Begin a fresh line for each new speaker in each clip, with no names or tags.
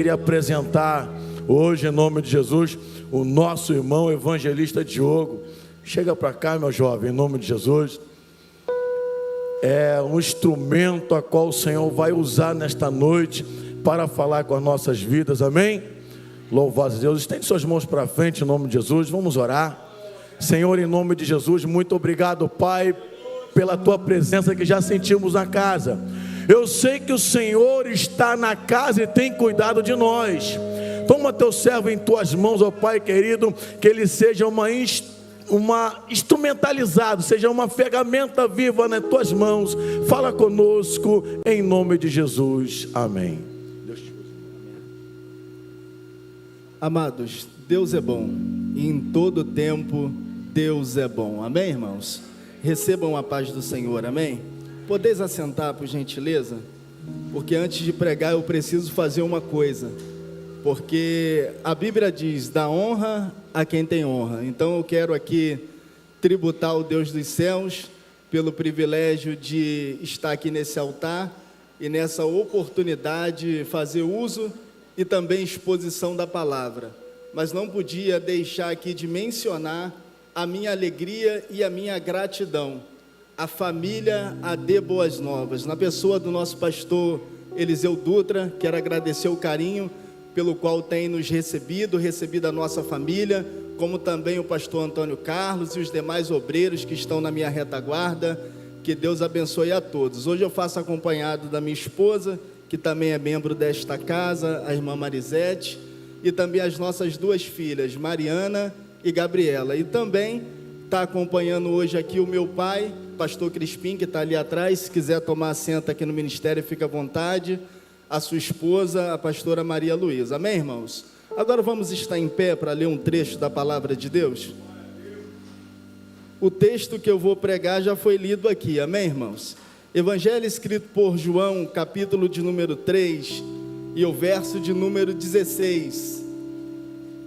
Queria apresentar hoje, em nome de Jesus, o nosso irmão evangelista Diogo. Chega para cá, meu jovem, em nome de Jesus. É um instrumento a qual o Senhor vai usar nesta noite para falar com as nossas vidas, amém? Louvado a Deus. Estende suas mãos para frente, em nome de Jesus. Vamos orar. Senhor, em nome de Jesus, muito obrigado, Pai, pela tua presença que já sentimos na casa. Eu sei que o Senhor está na casa e tem cuidado de nós. Toma teu servo em tuas mãos, ó Pai querido, que ele seja uma instrumentalizado, seja uma ferramenta viva nas tuas mãos. Fala conosco em nome de Jesus, amém. Deus te use.
Amados, Deus é bom e em todo tempo Deus é bom, amém, irmãos? Recebam a paz do Senhor, amém? Podeis assentar, por gentileza? Porque antes de pregar eu preciso fazer uma coisa, porque a Bíblia diz: dá honra a quem tem honra. Então eu quero aqui tributar ao Deus dos céus pelo privilégio de estar aqui nesse altar e nessa oportunidade fazer uso e também exposição da palavra. Mas não podia deixar aqui de mencionar a minha alegria e a minha gratidão à família AD Boas Novas, na pessoa do nosso pastor Eliseu Dutra. Quero agradecer o carinho pelo qual tem nos recebido a nossa família, como também o pastor Antônio Carlos e os demais obreiros que estão na minha retaguarda. Que Deus abençoe a todos. Hoje eu faço acompanhado da minha esposa, que também é membro desta casa, a irmã Marisete, e também as nossas duas filhas, Mariana e Gabriela. E também está acompanhando hoje aqui o meu pai, pastor Crispim, que está ali atrás. Se quiser tomar assento aqui no ministério, fica à vontade. A sua esposa, a pastora Maria Luísa. Amém, irmãos? Agora vamos estar em pé para ler um trecho da palavra de Deus. O texto que eu vou pregar já foi lido aqui, amém, irmãos? Evangelho escrito por João, capítulo de número 3 e o verso de número 16.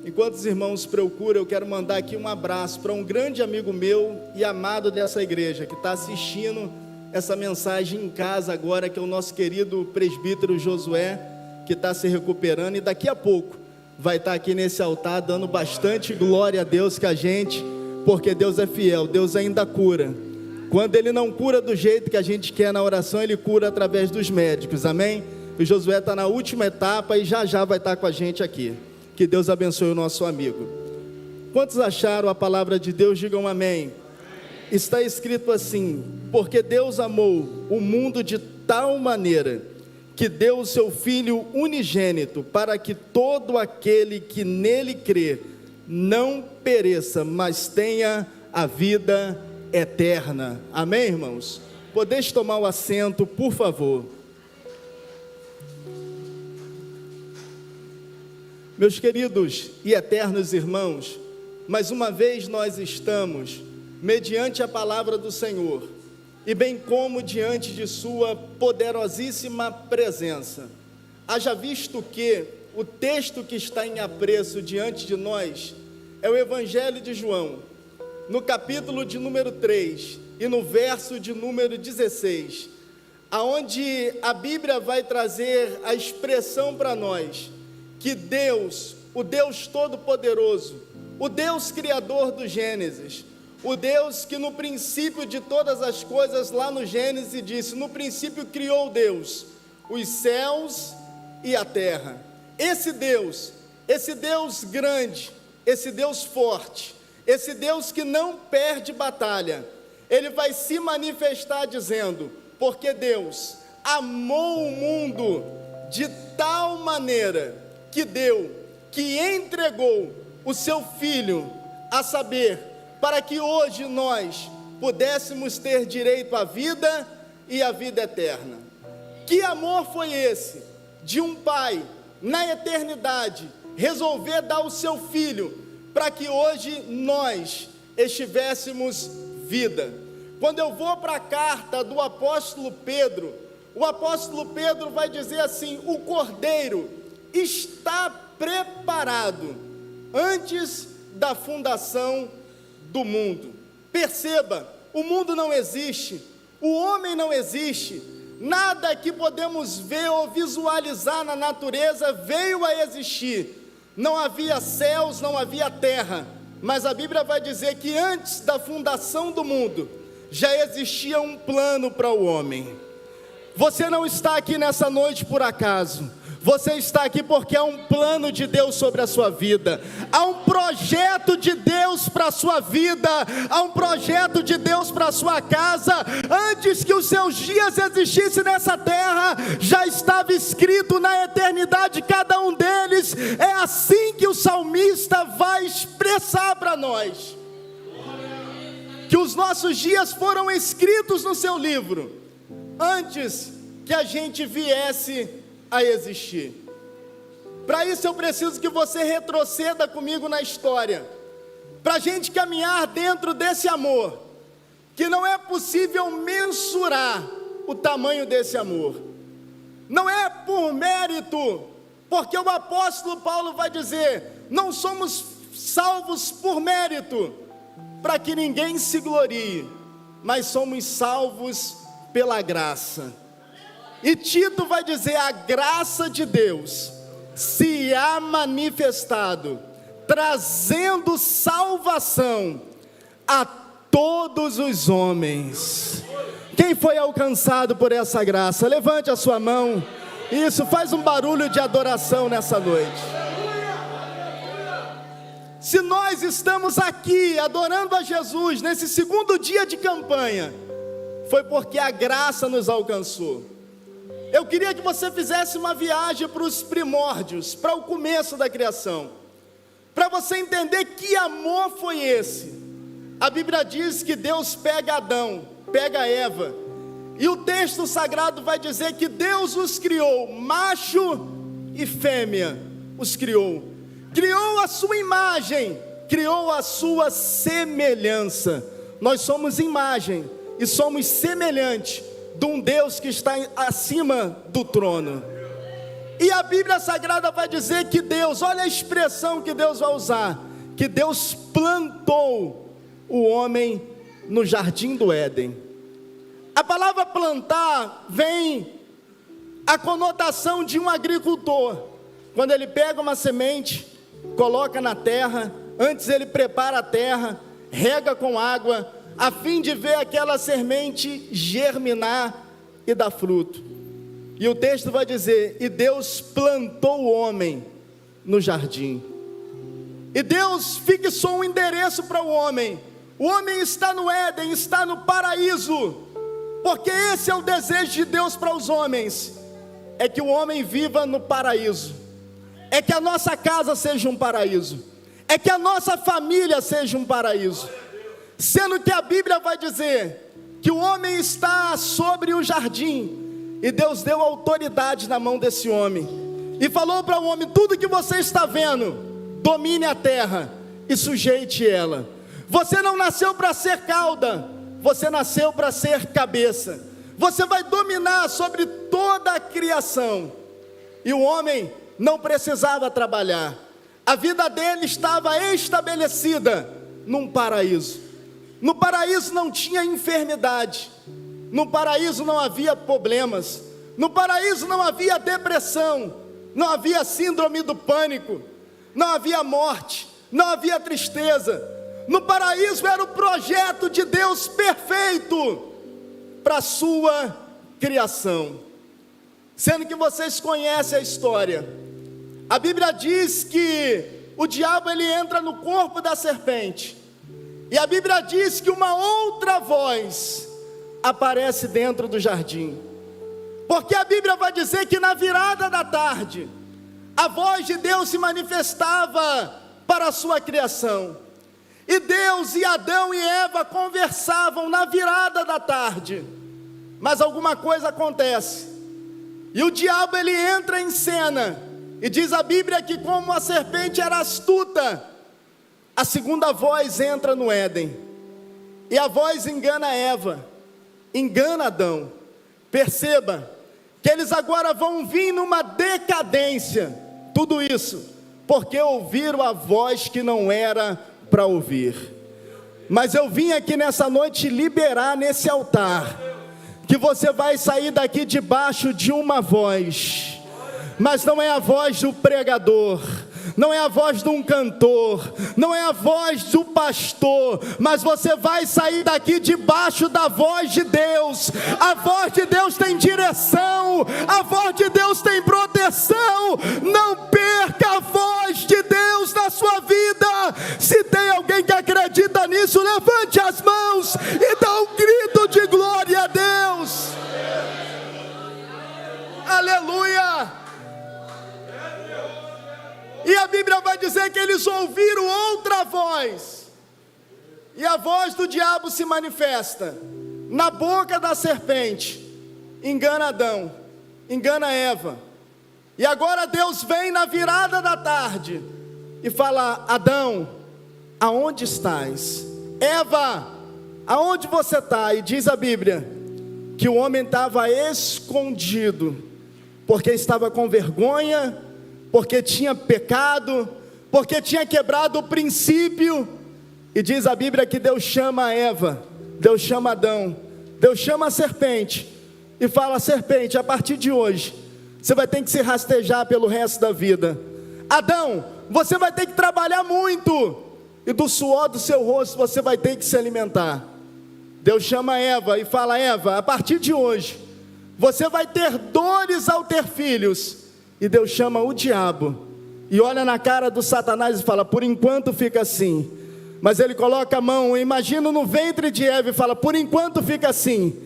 Enquanto os irmãos procuram, eu quero mandar aqui um abraço para um grande amigo meu e amado dessa igreja, que está assistindo essa mensagem em casa agora, que é o nosso querido presbítero Josué, que está se recuperando, e daqui a pouco vai estar aqui nesse altar, dando bastante glória a Deus com a gente, porque Deus é fiel, Deus ainda cura. Quando Ele não cura do jeito que a gente quer na oração, Ele cura através dos médicos, amém? O Josué está na última etapa e já já vai estar com a gente aqui. Que Deus abençoe o nosso amigo. Quantos acharam a palavra de Deus? Digam amém. Está escrito assim: porque Deus amou o mundo de tal maneira que deu o seu Filho unigênito, para que todo aquele que nele crê não pereça, mas tenha a vida eterna. Amém, irmãos? Podeis tomar o assento, por favor. Meus queridos e eternos irmãos, mais uma vez nós estamos mediante a palavra do Senhor, e bem como diante de sua poderosíssima presença. Haja visto que o texto que está em apreço diante de nós é o Evangelho de João, no capítulo de número 3 e no verso de número 16, aonde a Bíblia vai trazer a expressão para nós que Deus, o Deus Todo-Poderoso, o Deus Criador do Gênesis, o Deus que no princípio de todas as coisas, lá no Gênesis disse: no princípio criou Deus os céus e a terra. Esse Deus grande, esse Deus forte, esse Deus que não perde batalha, Ele vai se manifestar dizendo: porque Deus amou o mundo de tal maneira que deu, que entregou o seu Filho, a saber, para que hoje nós pudéssemos ter direito à vida e à vida eterna. Que amor foi esse de um pai, na eternidade, resolver dar o seu Filho, para que hoje nós estivéssemos vida? Quando eu vou para a carta do apóstolo Pedro, o apóstolo Pedro vai dizer assim: o Cordeiro está preparado antes da fundação do mundo. Perceba, o mundo não existe, o homem não existe, Nada que podemos ver ou visualizar na natureza veio a existir. Não havia céus, não havia terra, mas a Bíblia vai dizer que antes da fundação do mundo, já existia um plano para o homem. Você não está aqui nessa noite por acaso. Você está aqui porque há um plano de Deus sobre a sua vida. Há um projeto de Deus para a sua vida. Há um projeto de Deus para a sua casa. Antes que os seus dias existissem nessa terra, já estava escrito na eternidade cada um deles. É assim que o salmista vai expressar para nós. Que os nossos dias foram escritos no seu livro, antes que a gente viesse a existir. Para isso eu preciso que você retroceda comigo na história, para a gente caminhar dentro desse amor, que não é possível mensurar o tamanho desse amor. Não é por mérito, porque o apóstolo Paulo vai dizer, não somos salvos por mérito, para que ninguém se glorie, mas somos salvos pela graça. E Tito vai dizer, a graça de Deus se há manifestado, trazendo salvação a todos os homens. Quem foi alcançado por essa graça? Levante a sua mão. Isso, faz um barulho de adoração nessa noite. Se nós estamos aqui adorando a Jesus nesse segundo dia de campanha, foi porque a graça nos alcançou. Eu queria que você fizesse uma viagem para os primórdios, para o começo da criação, para você entender que amor foi esse. A Bíblia diz que Deus pega Adão, pega Eva, e o texto sagrado vai dizer que Deus os criou, macho e fêmea os criou. Criou a sua imagem, criou a sua semelhança. Nós somos imagem e somos semelhantes de um Deus que está acima do trono. E a Bíblia Sagrada vai dizer que Deus, olha a expressão que Deus vai usar, que Deus plantou o homem no jardim do Éden. A palavra plantar vem a conotação de um agricultor. Quando ele pega uma semente, coloca na terra, antes ele prepara a terra, rega com água, a fim de ver aquela semente germinar e dar fruto. E o texto vai dizer, e Deus plantou o homem no jardim. E Deus fixou um endereço para o homem está no Éden, está no paraíso, porque esse é o desejo de Deus para os homens, é que o homem viva no paraíso, é que a nossa casa seja um paraíso, é que a nossa família seja um paraíso. Sendo que a Bíblia vai dizer que o homem está sobre o jardim, e Deus deu autoridade na mão desse homem, e falou para o homem, tudo que você está vendo, domine a terra, e sujeite ela. Você não nasceu para ser cauda, você nasceu para ser cabeça, você vai dominar sobre toda a criação. E o homem não precisava trabalhar, a vida dele estava estabelecida num paraíso. No paraíso não tinha enfermidade, no paraíso não havia problemas, no paraíso não havia depressão, não havia síndrome do pânico, não havia morte, não havia tristeza. No paraíso era o projeto de Deus perfeito para a sua criação. Sendo que vocês conhecem a história, a Bíblia diz que o diabo ele entra no corpo da serpente, e a Bíblia diz que uma outra voz aparece dentro do jardim, porque a Bíblia vai dizer que na virada da tarde, a voz de Deus se manifestava para a sua criação, e Deus e Adão e Eva conversavam na virada da tarde, mas alguma coisa acontece, e o diabo ele entra em cena, e diz a Bíblia que como a serpente era astuta, a segunda voz entra no Éden, e a voz engana Eva, engana Adão. Perceba que eles agora vão vir numa decadência, tudo isso porque ouviram a voz que não era para ouvir. Mas eu vim aqui nessa noite liberar nesse altar que você vai sair daqui debaixo de uma voz, mas não é a voz do pregador, não é a voz de um cantor, não é a voz do pastor, mas você vai sair daqui debaixo da voz de Deus. A voz de Deus tem direção, a voz de Deus tem proteção. Não perca a voz de Deus na sua vida. Se tem alguém que acredita nisso, levante as mãos e dá um grito de glória a Deus. Aleluia. E a Bíblia vai dizer que eles ouviram outra voz, e a voz do diabo se manifesta na boca da serpente, engana Adão, engana Eva. E agora Deus vem na virada da tarde e fala: Adão, aonde estás? Eva, aonde você está? E diz a Bíblia que o homem estava escondido, porque estava com vergonha, porque tinha pecado, porque tinha quebrado o princípio. E diz a Bíblia que Deus chama Eva, Deus chama Adão, Deus chama a serpente e fala: serpente, a partir de hoje você vai ter que se rastejar pelo resto da vida. Adão, você vai ter que trabalhar muito, e do suor do seu rosto você vai ter que se alimentar. Deus chama Eva e fala: Eva, a partir de hoje você vai ter dores ao ter filhos. E Deus chama o diabo e olha na cara do Satanás e fala: por enquanto fica assim. Mas ele coloca a mão, imagina, no ventre de Eva e fala: por enquanto fica assim,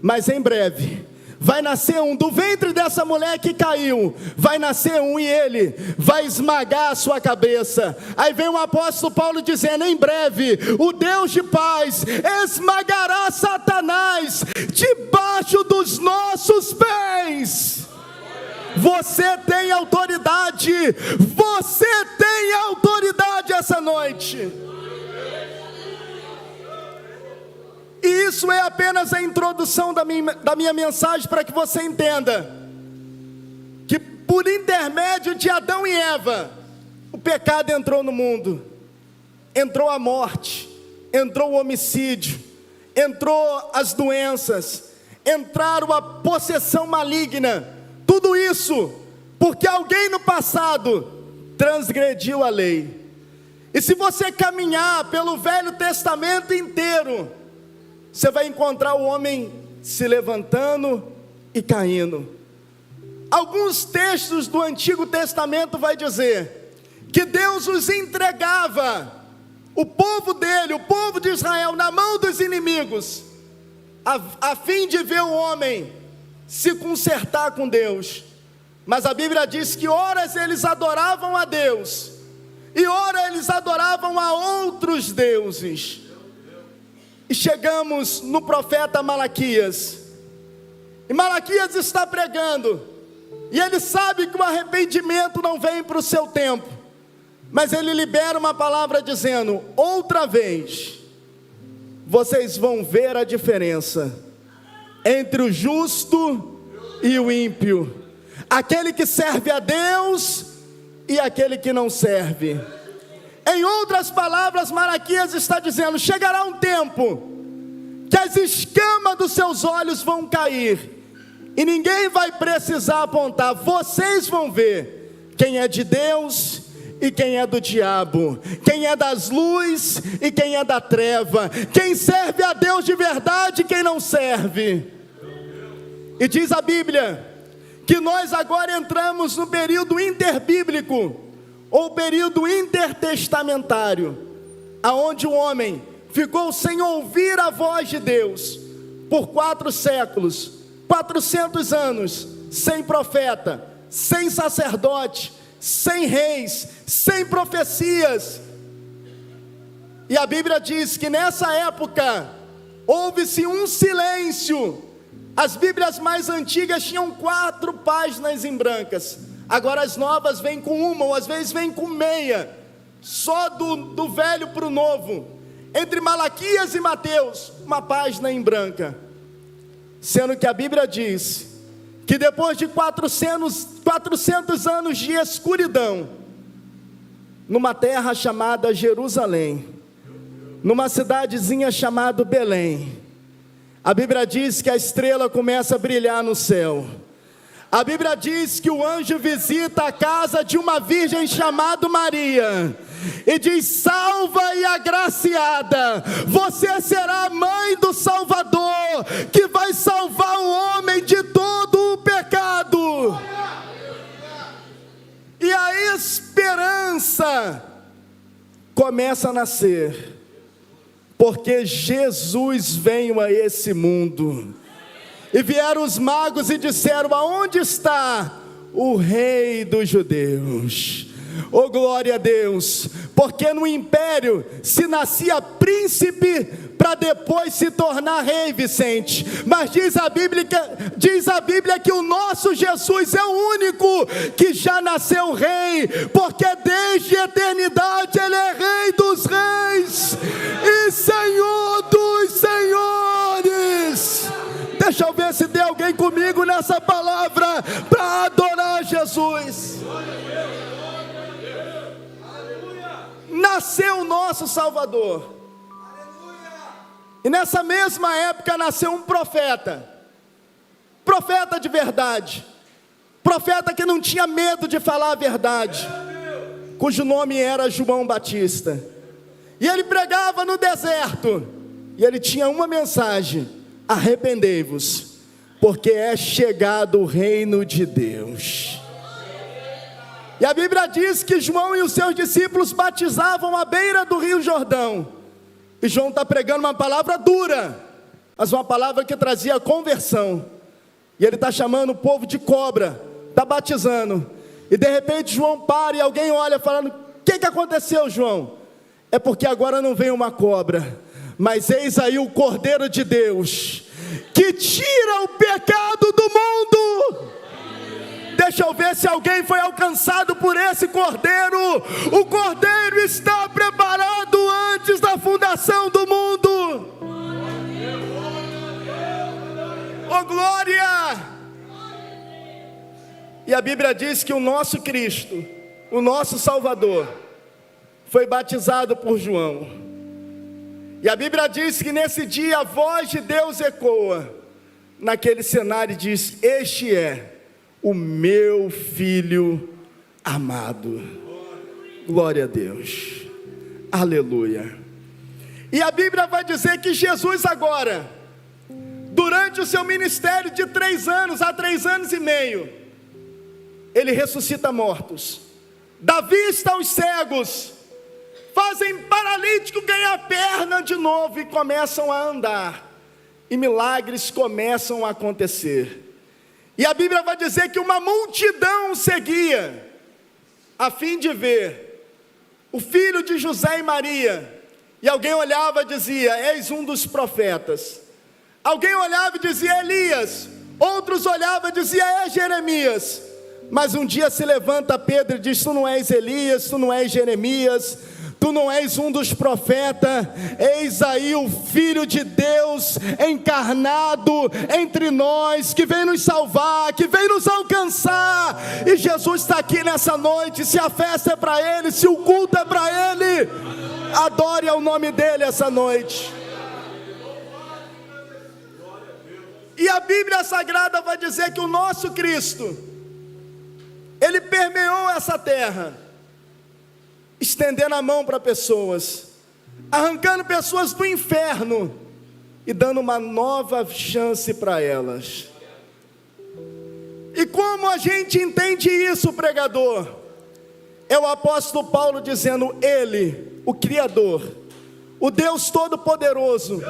mas em breve vai nascer um, do ventre dessa mulher que caiu, vai nascer um, e ele vai esmagar a sua cabeça. Aí vem o apóstolo Paulo dizendo: em breve o Deus de paz esmagará Satanás debaixo dos nossos pés. Você tem autoridade, você tem autoridade essa noite. E isso é apenas a introdução da minha mensagem, para que você entenda que por intermédio de Adão e Eva, o pecado entrou no mundo, entrou a morte, entrou o homicídio, entrou as doenças, entraram a possessão maligna. Tudo isso porque alguém no passado transgrediu a lei. E se você caminhar pelo Velho Testamento inteiro, você vai encontrar o homem se levantando e caindo. Alguns textos do Antigo Testamento vai dizer que Deus os entregava, o povo dele, o povo de Israel, na mão dos inimigos, a fim de ver o homem se consertar com Deus. Mas a Bíblia diz que horas eles adoravam a Deus e ora eles adoravam a outros deuses. E chegamos no profeta Malaquias, e Malaquias está pregando, e ele sabe que o arrependimento não vem para o seu tempo, mas ele libera uma palavra dizendo: outra vez vocês vão ver a diferença entre o justo e o ímpio, aquele que serve a Deus e aquele que não serve. Em outras palavras, Malaquias está dizendo: chegará um tempo que as escamas dos seus olhos vão cair, e ninguém vai precisar apontar. Vocês vão ver quem é de Deus e quem é do diabo, quem é das luzes e quem é da treva, quem serve a Deus de verdade e quem não serve. E diz a Bíblia que nós agora entramos no período interbíblico, ou período intertestamentário, aonde o homem ficou sem ouvir a voz de Deus por 4 séculos, 400 anos, sem profeta, sem sacerdote, sem reis, sem profecias. E a Bíblia diz que nessa época houve-se um silêncio. As Bíblias mais antigas tinham 4 páginas em brancas, agora as novas vêm com uma, ou às vezes vêm com meia, só do velho para o novo. Entre Malaquias e Mateus, uma página em branca, sendo que a Bíblia diz que depois de 400 anos de escuridão, numa terra chamada Jerusalém, numa cidadezinha chamada Belém, A Bíblia diz que a estrela começa a brilhar no céu. A Bíblia diz que o anjo visita a casa de uma virgem chamada Maria e diz: salva e agraciada, você será a mãe do Salvador, que vai salvar o homem de todo o pecado. E a esperança começa a nascer, porque Jesus veio a esse mundo. E vieram os magos e disseram: aonde está o rei dos judeus? Oh, glória a Deus, porque no império se nascia príncipe para depois se tornar rei, Vicente. Mas diz a Bíblia que o nosso Jesus é o único que já nasceu rei, porque desde a eternidade ele é rei dos reis e Senhor dos senhores. Deixa eu ver se tem alguém comigo nessa palavra para adorar Jesus. Nasceu o nosso Salvador. E nessa mesma época nasceu um profeta. Profeta de verdade. Profeta que não tinha medo de falar a verdade. Cujo nome era João Batista. E ele pregava no deserto. E ele tinha uma mensagem: arrependei-vos, porque é chegado o reino de Deus. E a Bíblia diz que João e os seus discípulos batizavam à beira do Rio Jordão. E João está pregando uma palavra dura, mas uma palavra que trazia conversão. E ele está chamando o povo de cobra, está batizando. E de repente João para e alguém olha falando: o que aconteceu, João? É porque agora não vem uma cobra, mas eis aí o Cordeiro de Deus, que tira o pecado do mundo. Deixa eu ver se alguém foi alcançado por esse Cordeiro. O Cordeiro está preparado antes da fundação do mundo. Oh, glória! E a Bíblia diz que o nosso Cristo, o nosso Salvador, foi batizado por João. E a Bíblia diz que nesse dia a voz de Deus ecoa naquele cenário e diz: este é o meu filho amado. Glória a Deus, aleluia. E a Bíblia vai dizer que Jesus agora, durante o seu ministério de 3 anos a 3 anos e meio, ele ressuscita mortos, dá vista aos cegos, fazem paralítico ganhar perna de novo e começam a andar, e milagres começam a acontecer. E a Bíblia vai dizer que uma multidão seguia, a fim de ver o filho de José e Maria. E alguém olhava e dizia: eis um dos profetas. Alguém olhava e dizia: Elias. Outros olhavam e diziam: é Jeremias. Mas um dia se levanta Pedro e diz: tu não és Elias, tu não és Jeremias, tu não és um dos profetas. Eis aí o Filho de Deus encarnado entre nós, que vem nos salvar, que vem nos alcançar. E Jesus está aqui nessa noite. Se a festa é para Ele, se o culto é para Ele, adore ao nome dEle essa noite. E a Bíblia Sagrada vai dizer que o nosso Cristo, Ele permeou essa terra, estendendo a mão para pessoas, arrancando pessoas do inferno e dando uma nova chance para elas. E como a gente entende isso, pregador? É o apóstolo Paulo dizendo: Ele, o Criador, o Deus Todo-Poderoso,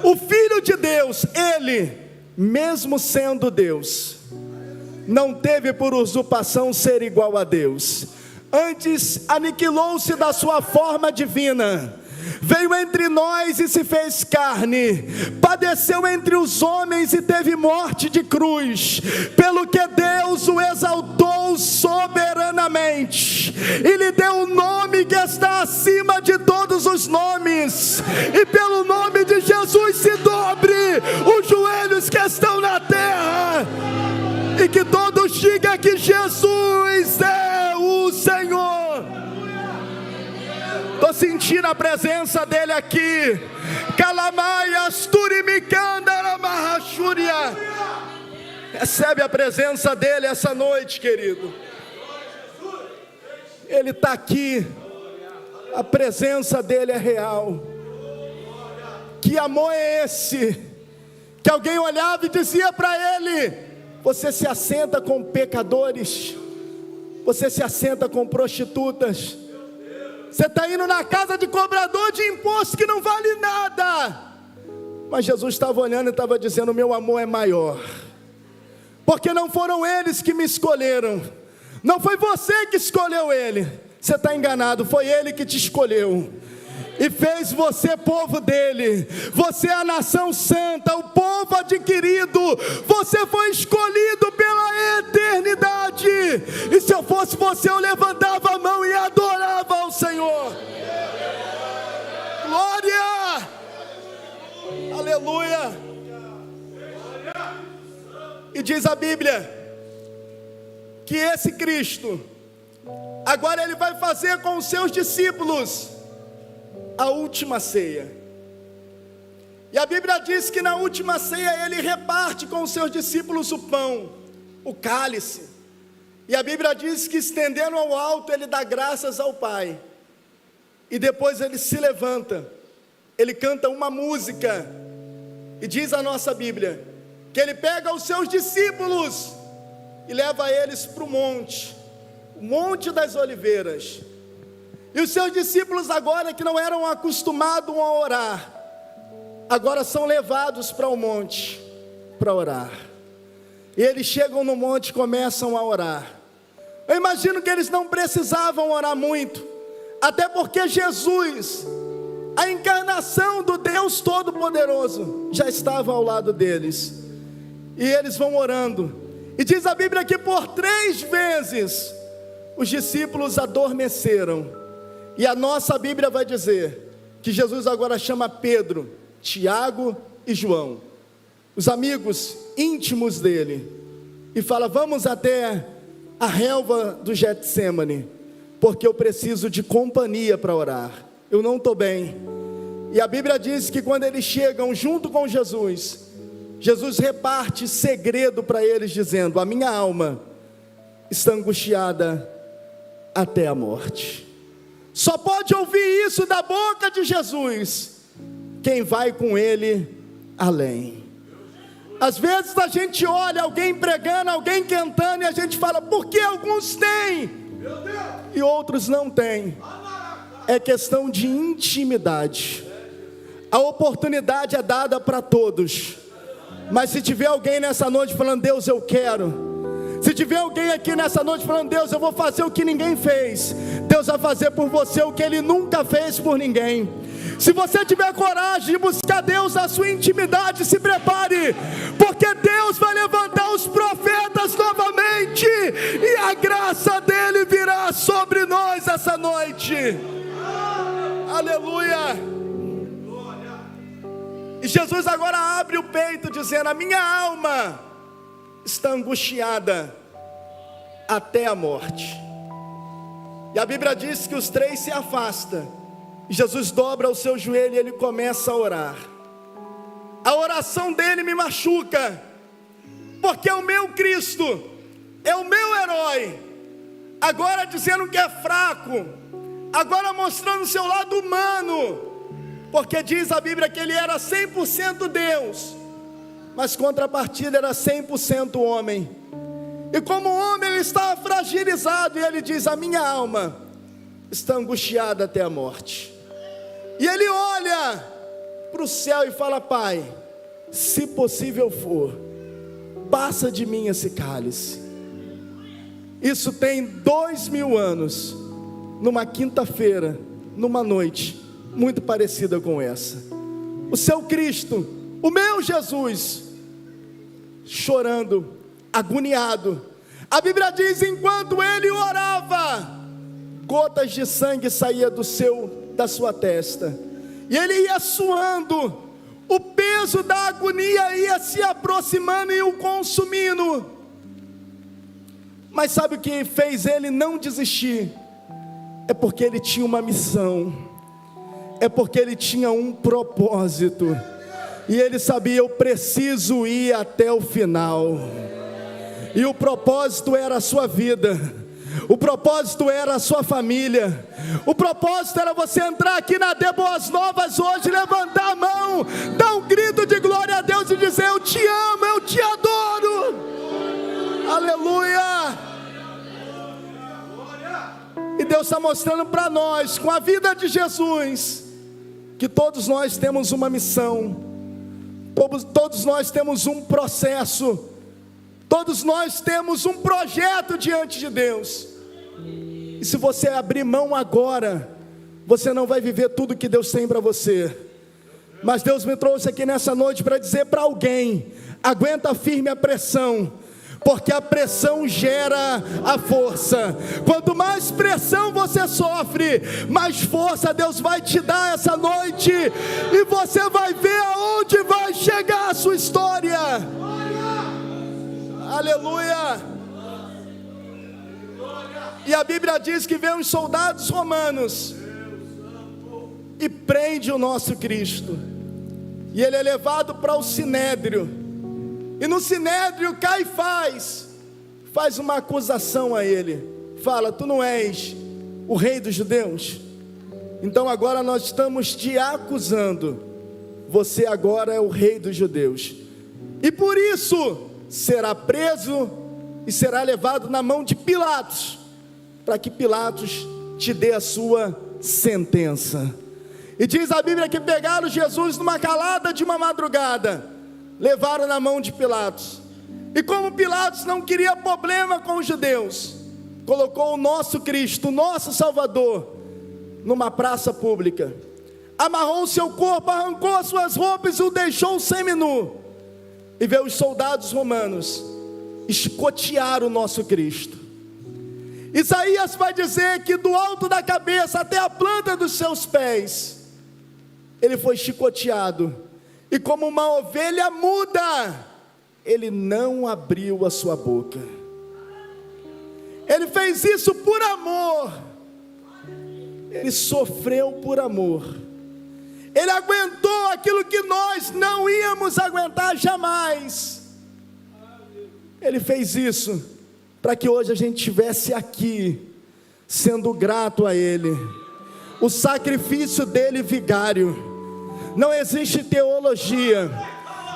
o Filho de Deus, Ele, mesmo sendo Deus, não teve por usurpação ser igual a Deus. Antes aniquilou-se da sua forma divina, veio entre nós e se fez carne, padeceu entre os homens e teve morte de cruz, pelo que Deus o exaltou soberanamente, e lhe deu um nome que está acima de todos os nomes, e pelo nome de Jesus se dobre os joelhos que estão na terra, e que todos digam que Jesus é o Senhor. Estou sentindo a presença dEle aqui. Calamaias, turimicanda, Recebe a presença dele essa noite, querido. Ele está aqui. A presença dele é real. Que amor é esse? Que alguém olhava e dizia para ele: você se assenta com pecadores, você se assenta com prostitutas, você está indo na casa de cobrador de imposto que não vale nada. Mas Jesus estava olhando e estava dizendo: meu amor é maior, porque não foram eles que me escolheram, não foi você que escolheu ele. Você está enganado, foi ele que te escolheu e fez você povo dele. Você é a nação santa, o povo adquirido. Você foi escolhido pela eternidade. E se eu fosse você, eu levantava a mão e adorava ao Senhor. Glória, aleluia. E diz a Bíblia que esse Cristo, agora ele vai fazer com os seus discípulos a última ceia. E a Bíblia diz que na última ceia ele reparte com os seus discípulos o pão, o cálice. E a Bíblia diz que estendendo ao alto ele dá graças ao Pai. E depois ele se levanta, ele canta uma música. E diz a nossa Bíblia que ele pega os seus discípulos e leva eles para o monte, o Monte das Oliveiras. E os seus discípulos agora, que não eram acostumados a orar, agora são levados para o monte para orar. E eles chegam no monte e começam a orar. Eu imagino que eles não precisavam orar muito, até porque Jesus, a encarnação do Deus Todo-Poderoso, já estava ao lado deles. E eles vão orando. E diz a Bíblia que por 3 vezes os discípulos adormeceram. E a nossa Bíblia vai dizer que Jesus agora chama Pedro, Tiago e João, os amigos íntimos dele, e fala: vamos até a relva do Getsêmani, porque eu preciso de companhia para orar, eu não estou bem. E a Bíblia diz que quando eles chegam junto com Jesus, Jesus reparte segredo para eles, dizendo: a minha alma está angustiada até a morte. Só pode ouvir isso da boca de Jesus quem vai com ele além. Às vezes a gente olha alguém pregando, alguém cantando, e a gente fala: por que alguns têm e outros não têm? É questão de intimidade. A oportunidade é dada para todos, mas se tiver alguém nessa noite falando: Deus, eu quero. Se tiver alguém aqui nessa noite falando: Deus, eu vou fazer o que ninguém fez, Deus vai fazer por você o que Ele nunca fez por ninguém. Se você tiver coragem de buscar Deus na sua intimidade, se prepare, porque Deus vai levantar os profetas novamente, e a graça dEle virá sobre nós essa noite. Aleluia. E Jesus agora abre o peito dizendo: a minha alma está angustiada até a morte. E a Bíblia diz que os 3 se afastam. E Jesus dobra o seu joelho e ele começa a orar. A oração dele me machuca, porque é o meu Cristo, é o meu herói, agora dizendo que é fraco, agora mostrando o seu lado humano, porque diz a Bíblia que ele era 100% Deus, mas contrapartida era 100% homem. E como homem ele estava fragilizado, e ele diz: a minha alma está angustiada até a morte. E ele olha para o céu e fala: Pai, se possível for, passa de mim esse cálice. Isso tem 2000 anos, numa quinta-feira, numa noite muito parecida com essa. O seu Cristo, o meu Jesus, chorando, agoniado. A Bíblia diz: enquanto ele orava, gotas de sangue saíam da sua testa, e ele ia suando, o peso da agonia ia se aproximando e o consumindo. Mas sabe o que fez ele não desistir? É porque ele tinha uma missão, é porque ele tinha um propósito, e ele sabia: eu preciso ir até o final. E o propósito era a sua vida, o propósito era a sua família, o propósito era você entrar aqui na Dê Boas Novas hoje, levantar a mão, dar um grito de glória a Deus e dizer: eu te amo, eu te adoro. Aleluia. E Deus está mostrando para nós, com a vida de Jesus, que todos nós temos uma missão, todos nós temos um processo, todos nós temos um projeto diante de Deus. E se você abrir mão agora, você não vai viver tudo que Deus tem para você. Mas Deus me trouxe aqui nessa noite para dizer para alguém: aguenta firme a pressão, porque a pressão gera a força. Quanto mais pressão você sofre, mais força Deus vai te dar essa noite, e você vai ver aonde vai chegar a sua história. Aleluia. E a Bíblia diz que vem os soldados romanos e prende o nosso Cristo, e ele é levado para o Sinédrio. E no Sinédrio, Caifás faz uma acusação a ele, fala: tu não és o rei dos judeus? Então agora nós estamos te acusando, você agora é o rei dos judeus, e por isso será preso e será levado na mão de Pilatos, para que Pilatos te dê a sua sentença. E diz a Bíblia que pegaram Jesus numa calada de uma madrugada, levaram na mão de Pilatos. E como Pilatos não queria problema com os judeus, colocou o nosso Cristo, o nosso Salvador, numa praça pública, amarrou o seu corpo, arrancou as suas roupas e o deixou seminu. E veio os soldados romanos escotear o nosso Cristo. Isaías vai dizer que do alto da cabeça até a planta dos seus pés, ele foi chicoteado, e como uma ovelha muda, ele não abriu a sua boca. Ele fez isso por amor, ele sofreu por amor, ele aguentou aquilo que nós não íamos aguentar jamais. Ele fez isso para que hoje a gente estivesse aqui, sendo grato a ele. O sacrifício dele vigário. Não existe teologia,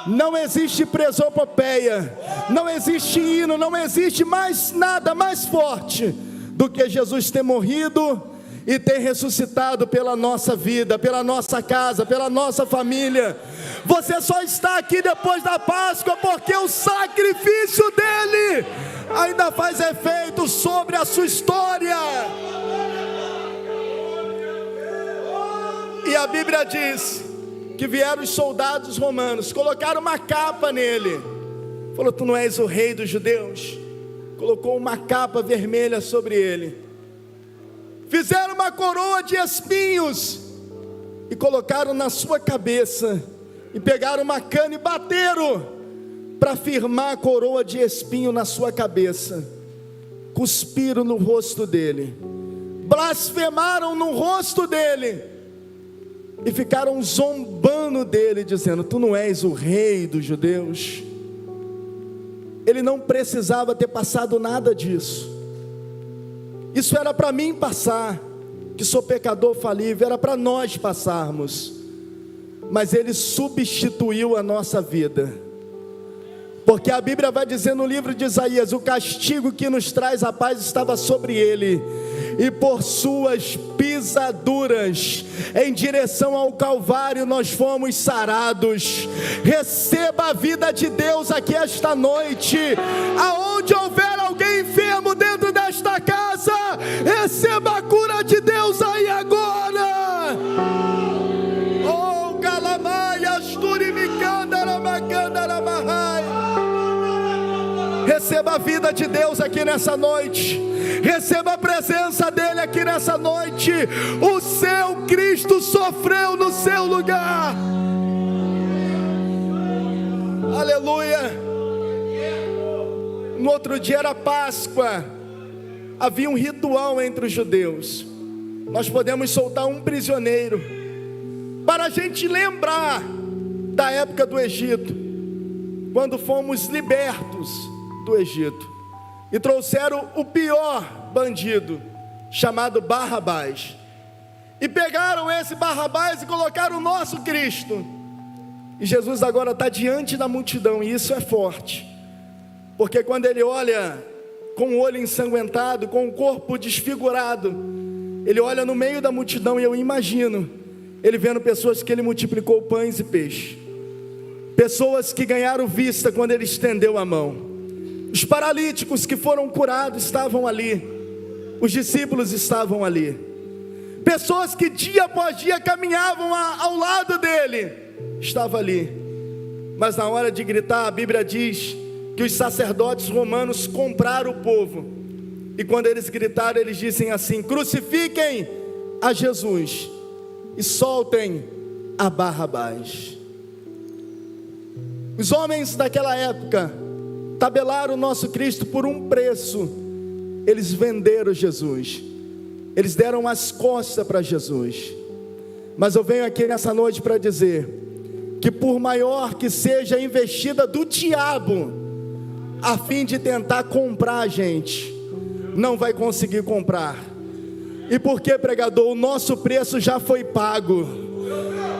não existe presopopeia, não existe hino, não existe mais nada mais forte do que Jesus ter morrido e ter ressuscitado pela nossa vida, pela nossa casa, pela nossa família. Você só está aqui depois da Páscoa porque o sacrifício dele ainda faz efeito sobre a sua história. E a Bíblia diz que vieram os soldados romanos, colocaram uma capa nele, falou: tu não és o rei dos judeus? Colocou uma capa vermelha sobre ele, fizeram uma coroa de espinhos e colocaram na sua cabeça, e pegaram uma cana e bateram para firmar a coroa de espinho na sua cabeça. Cuspiram no rosto dele, blasfemaram no rosto dele e ficaram zombando dele, dizendo: tu não és o rei dos judeus? Ele não precisava ter passado nada disso. Isso era para mim passar, que sou pecador falível, era para nós passarmos. Mas ele substituiu a nossa vida, porque a Bíblia vai dizer no livro de Isaías: o castigo que nos traz a paz estava sobre ele, e por suas pisaduras, em direção ao Calvário, nós fomos sarados. Receba a vida de Deus aqui esta noite. Aonde houver alguém enfermo dentro desta casa, receba a cura de Deus aí agora. Oh, Galamai, Asturi, Micandara, Macandara, Mahai. Receba a vida de Deus aqui nessa noite, receba a presença dele aqui nessa noite. O seu Cristo sofreu no seu lugar. Aleluia. No outro dia era Páscoa, havia um ritual entre os judeus. Nós podemos soltar um prisioneiro, para a gente lembrar da época do Egito, quando fomos libertos do Egito e trouxeram o pior bandido, chamado Barrabás, e pegaram esse Barrabás e colocaram o nosso Cristo. E Jesus agora está diante da multidão, e isso é forte, porque quando ele olha com o olho ensanguentado, com o corpo desfigurado, ele olha no meio da multidão, e eu imagino ele vendo pessoas que ele multiplicou pães e peixe, pessoas que ganharam vista quando ele estendeu a mão, os paralíticos que foram curados estavam ali, os discípulos estavam ali, pessoas que dia após dia caminhavam ao lado dele, estavam ali. Mas na hora de gritar, a Bíblia diz que os sacerdotes romanos compraram o povo, e quando eles gritaram, eles dizem assim: crucifiquem a Jesus e soltem a Barrabás. Os homens daquela época tabelaram o nosso Cristo por um preço. Eles venderam Jesus, eles deram as costas para Jesus. Mas eu venho aqui nessa noite para dizer que por maior que seja a investida do diabo a fim de tentar comprar a gente, não vai conseguir comprar. E por que, pregador? O nosso preço já foi pago.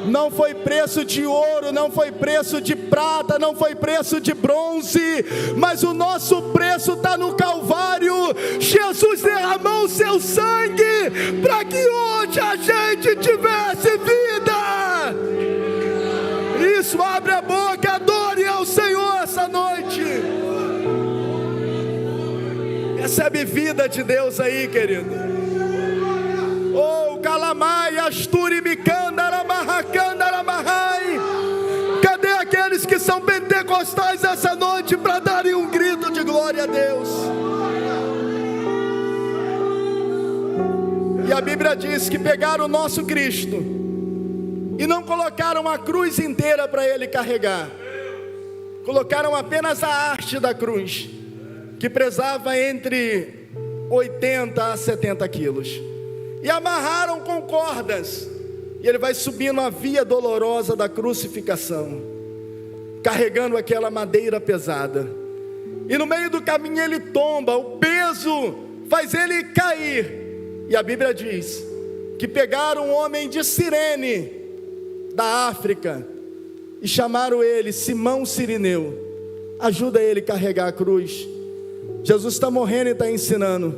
Não foi preço de ouro, não foi preço de prata, não foi preço de bronze, mas o nosso preço está no Calvário. Jesus derramou o seu sangue para que hoje a gente tivesse vida. Isso, abre a boca, adore ao Senhor essa noite. Recebe vida de Deus aí, querido. Oh, Calamai, Asturi, Micandara, Marracandara, Marrai. Cadê aqueles que são pentecostais essa noite para darem um grito de glória a Deus? E a Bíblia diz que pegaram o nosso Cristo e não colocaram a cruz inteira para ele carregar, colocaram apenas a haste da cruz, que pesava entre 80 a 70 quilos, e amarraram com cordas, e ele vai subindo a via dolorosa da crucificação, carregando aquela madeira pesada, e no meio do caminho ele tomba, o peso faz ele cair, e a Bíblia diz que pegaram um homem de Cirene, da África, e chamaram ele, Simão Cirineu, ajuda ele a carregar a cruz. Jesus está morrendo e está ensinando,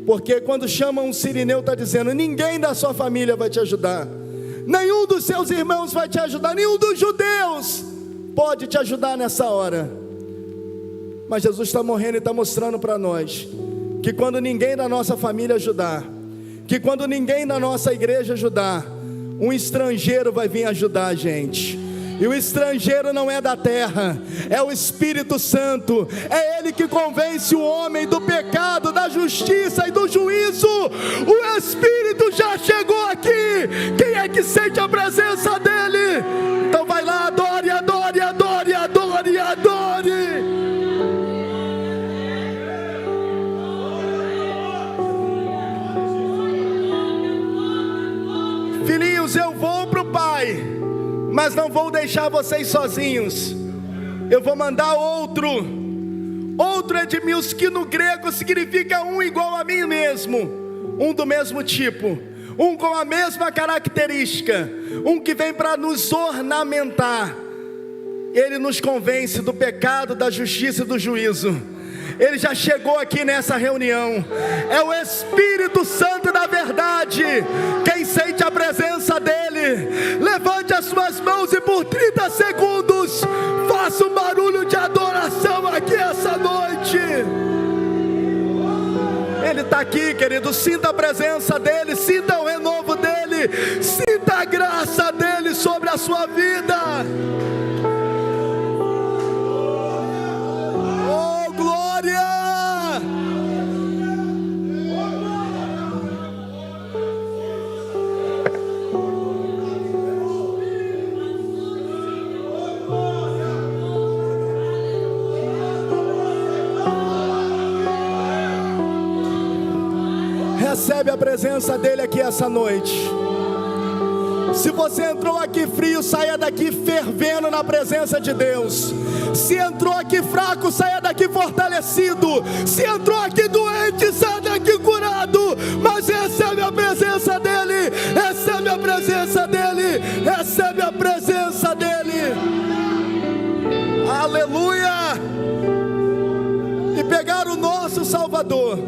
porque quando chamam um Cirineu, está dizendo: ninguém da sua família vai te ajudar, nenhum dos seus irmãos vai te ajudar, nenhum dos judeus pode te ajudar nessa hora. Mas Jesus está morrendo e está mostrando para nós, que quando ninguém da nossa família ajudar, que quando ninguém da nossa igreja ajudar, um estrangeiro vai vir ajudar a gente. E o estrangeiro não é da terra, é o Espírito Santo. É Ele que convence o homem do pecado, da justiça e do juízo. O Espírito já chegou aqui. Quem é que sente a presença dEle? Então vai lá, adore, adore, adore, adore, adore. Filhinhos, eu vou para o Pai, mas não vou deixar vocês sozinhos. Eu vou mandar outro Edmilson, que no grego significa um igual a mim mesmo, um do mesmo tipo, um com a mesma característica, um que vem para nos ornamentar. Ele nos convence do pecado, da justiça e do juízo. Ele já chegou aqui nessa reunião. É o Espírito Santo da verdade. Quem sente a presença dele, levante as suas mãos e por 30 segundos faça um barulho de adoração aqui essa noite. Ele está aqui, querido. Sinta a presença dele, sinta o renovo dele, sinta a graça dele sobre a sua vida. Recebe a presença dele aqui essa noite. Se você entrou aqui frio, saia daqui fervendo na presença de Deus. Se entrou aqui fraco, saia daqui fortalecido. Se entrou aqui doente, saia daqui curado. Mas recebe a presença dEle, recebe a presença dEle, recebe a presença dEle. Aleluia! E pegaram o nosso Salvador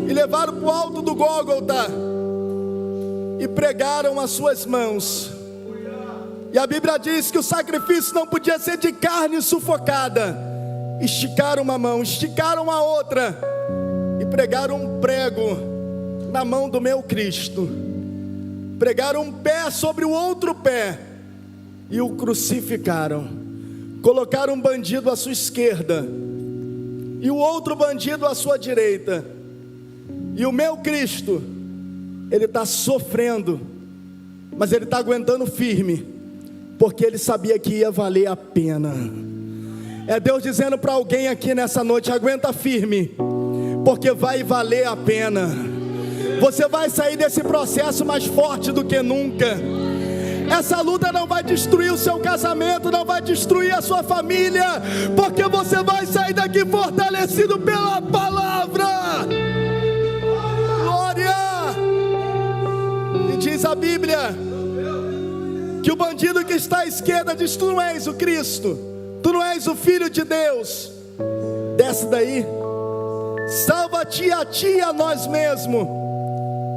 e levaram para o alto do Gólgota e pregaram as suas mãos. E a Bíblia diz que o sacrifício não podia ser de carne sufocada. Esticaram uma mão, esticaram a outra e pregaram um prego na mão do meu Cristo. Pregaram um pé sobre o outro pé e o crucificaram. Colocaram um bandido à sua esquerda e o outro bandido à sua direita. E o meu Cristo, ele está sofrendo, mas ele está aguentando firme, porque ele sabia que ia valer a pena. É Deus dizendo para alguém aqui nessa noite: aguenta firme, porque vai valer a pena. Você vai sair desse processo mais forte do que nunca. Essa luta não vai destruir o seu casamento, não vai destruir a sua família, porque você vai sair daqui fortalecido pela palavra. Glória! E diz a Bíblia que o bandido que está à esquerda diz: tu não és o Cristo, tu não és o Filho de Deus, desce daí, salva-te a ti e a nós mesmos.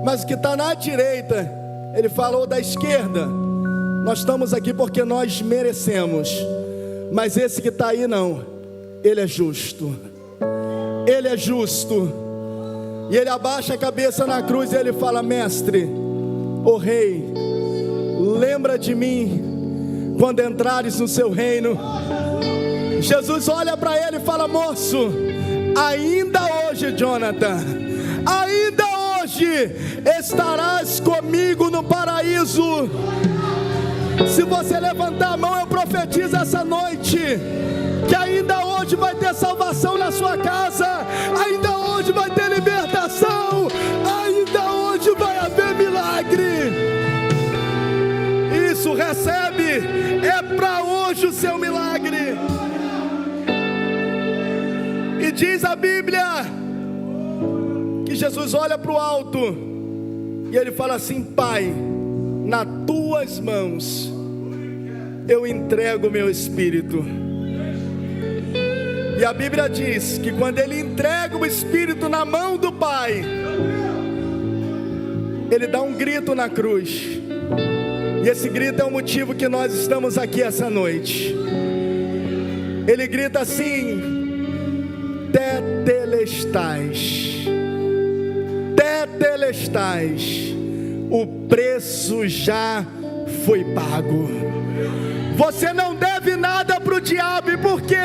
Mas o que está na direita, ele falou da esquerda: nós estamos aqui porque nós merecemos, mas esse que está aí não, ele é justo, ele é justo. E ele abaixa a cabeça na cruz e ele fala: mestre, ó rei, lembra de mim quando entrares no seu reino. Jesus olha para ele e fala: moço, ainda hoje, Jonathan, ainda hoje estarás comigo no paraíso. Se você levantar a mão, eu profetizo essa noite que ainda hoje vai ter salvação na sua casa, ainda hoje vai ter libertação, ainda hoje vai haver milagre. Isso, recebe, é para hoje o seu milagre. E diz a Bíblia que Jesus olha para o alto e ele fala assim: Pai, nas tuas mãos eu entrego o meu espírito. E a Bíblia diz que quando ele entrega o espírito na mão do Pai, ele dá um grito na cruz. E esse grito é o motivo que nós estamos aqui essa noite. Ele grita assim: tetelestais, tetelestais, o preço já foi pago. Você não deve nada para o diabo, e por quê?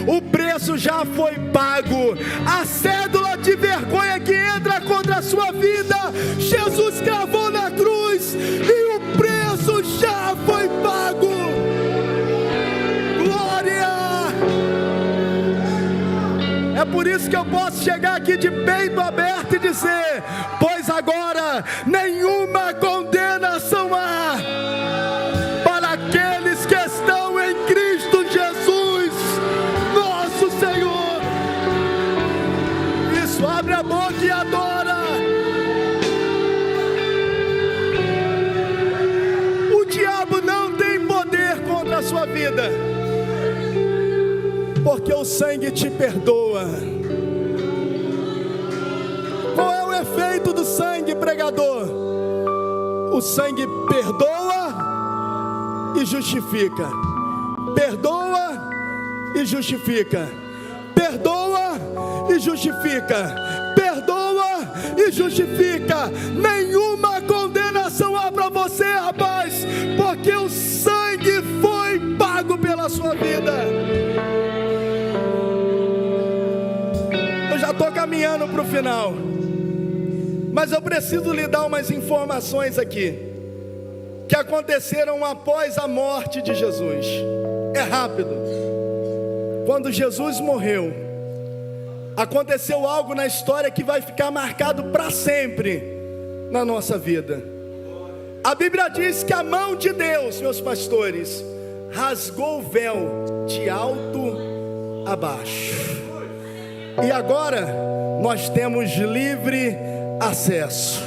O preço já foi pago. A cédula de vergonha que entra contra a sua vida, Jesus cravou na cruz e o preço já foi pago. Glória! É por isso que eu posso chegar aqui de peito aberto e dizer: pois agora nenhuma condenação há para aqueles que estão em Cristo Jesus, nosso Senhor. Isso, abre a boca e adora. O diabo não tem poder contra a sua vida, porque o sangue te perdoa. Qual é o efeito do sangue, pregador? O sangue perdoa e justifica. Perdoa e justifica. Perdoa e justifica. Perdoa e justifica. Nenhuma condenação há para você, rapaz, porque o sangue foi pago pela sua vida. Eu já estou caminhando para o final, mas eu preciso lhe dar umas informações aqui que aconteceram após a morte de Jesus. É rápido. Quando Jesus morreu, aconteceu algo na história que vai ficar marcado para sempre na nossa vida. A Bíblia diz que a mão de Deus, meus pastores, rasgou o véu de alto a baixo. E agora nós temos livre acesso.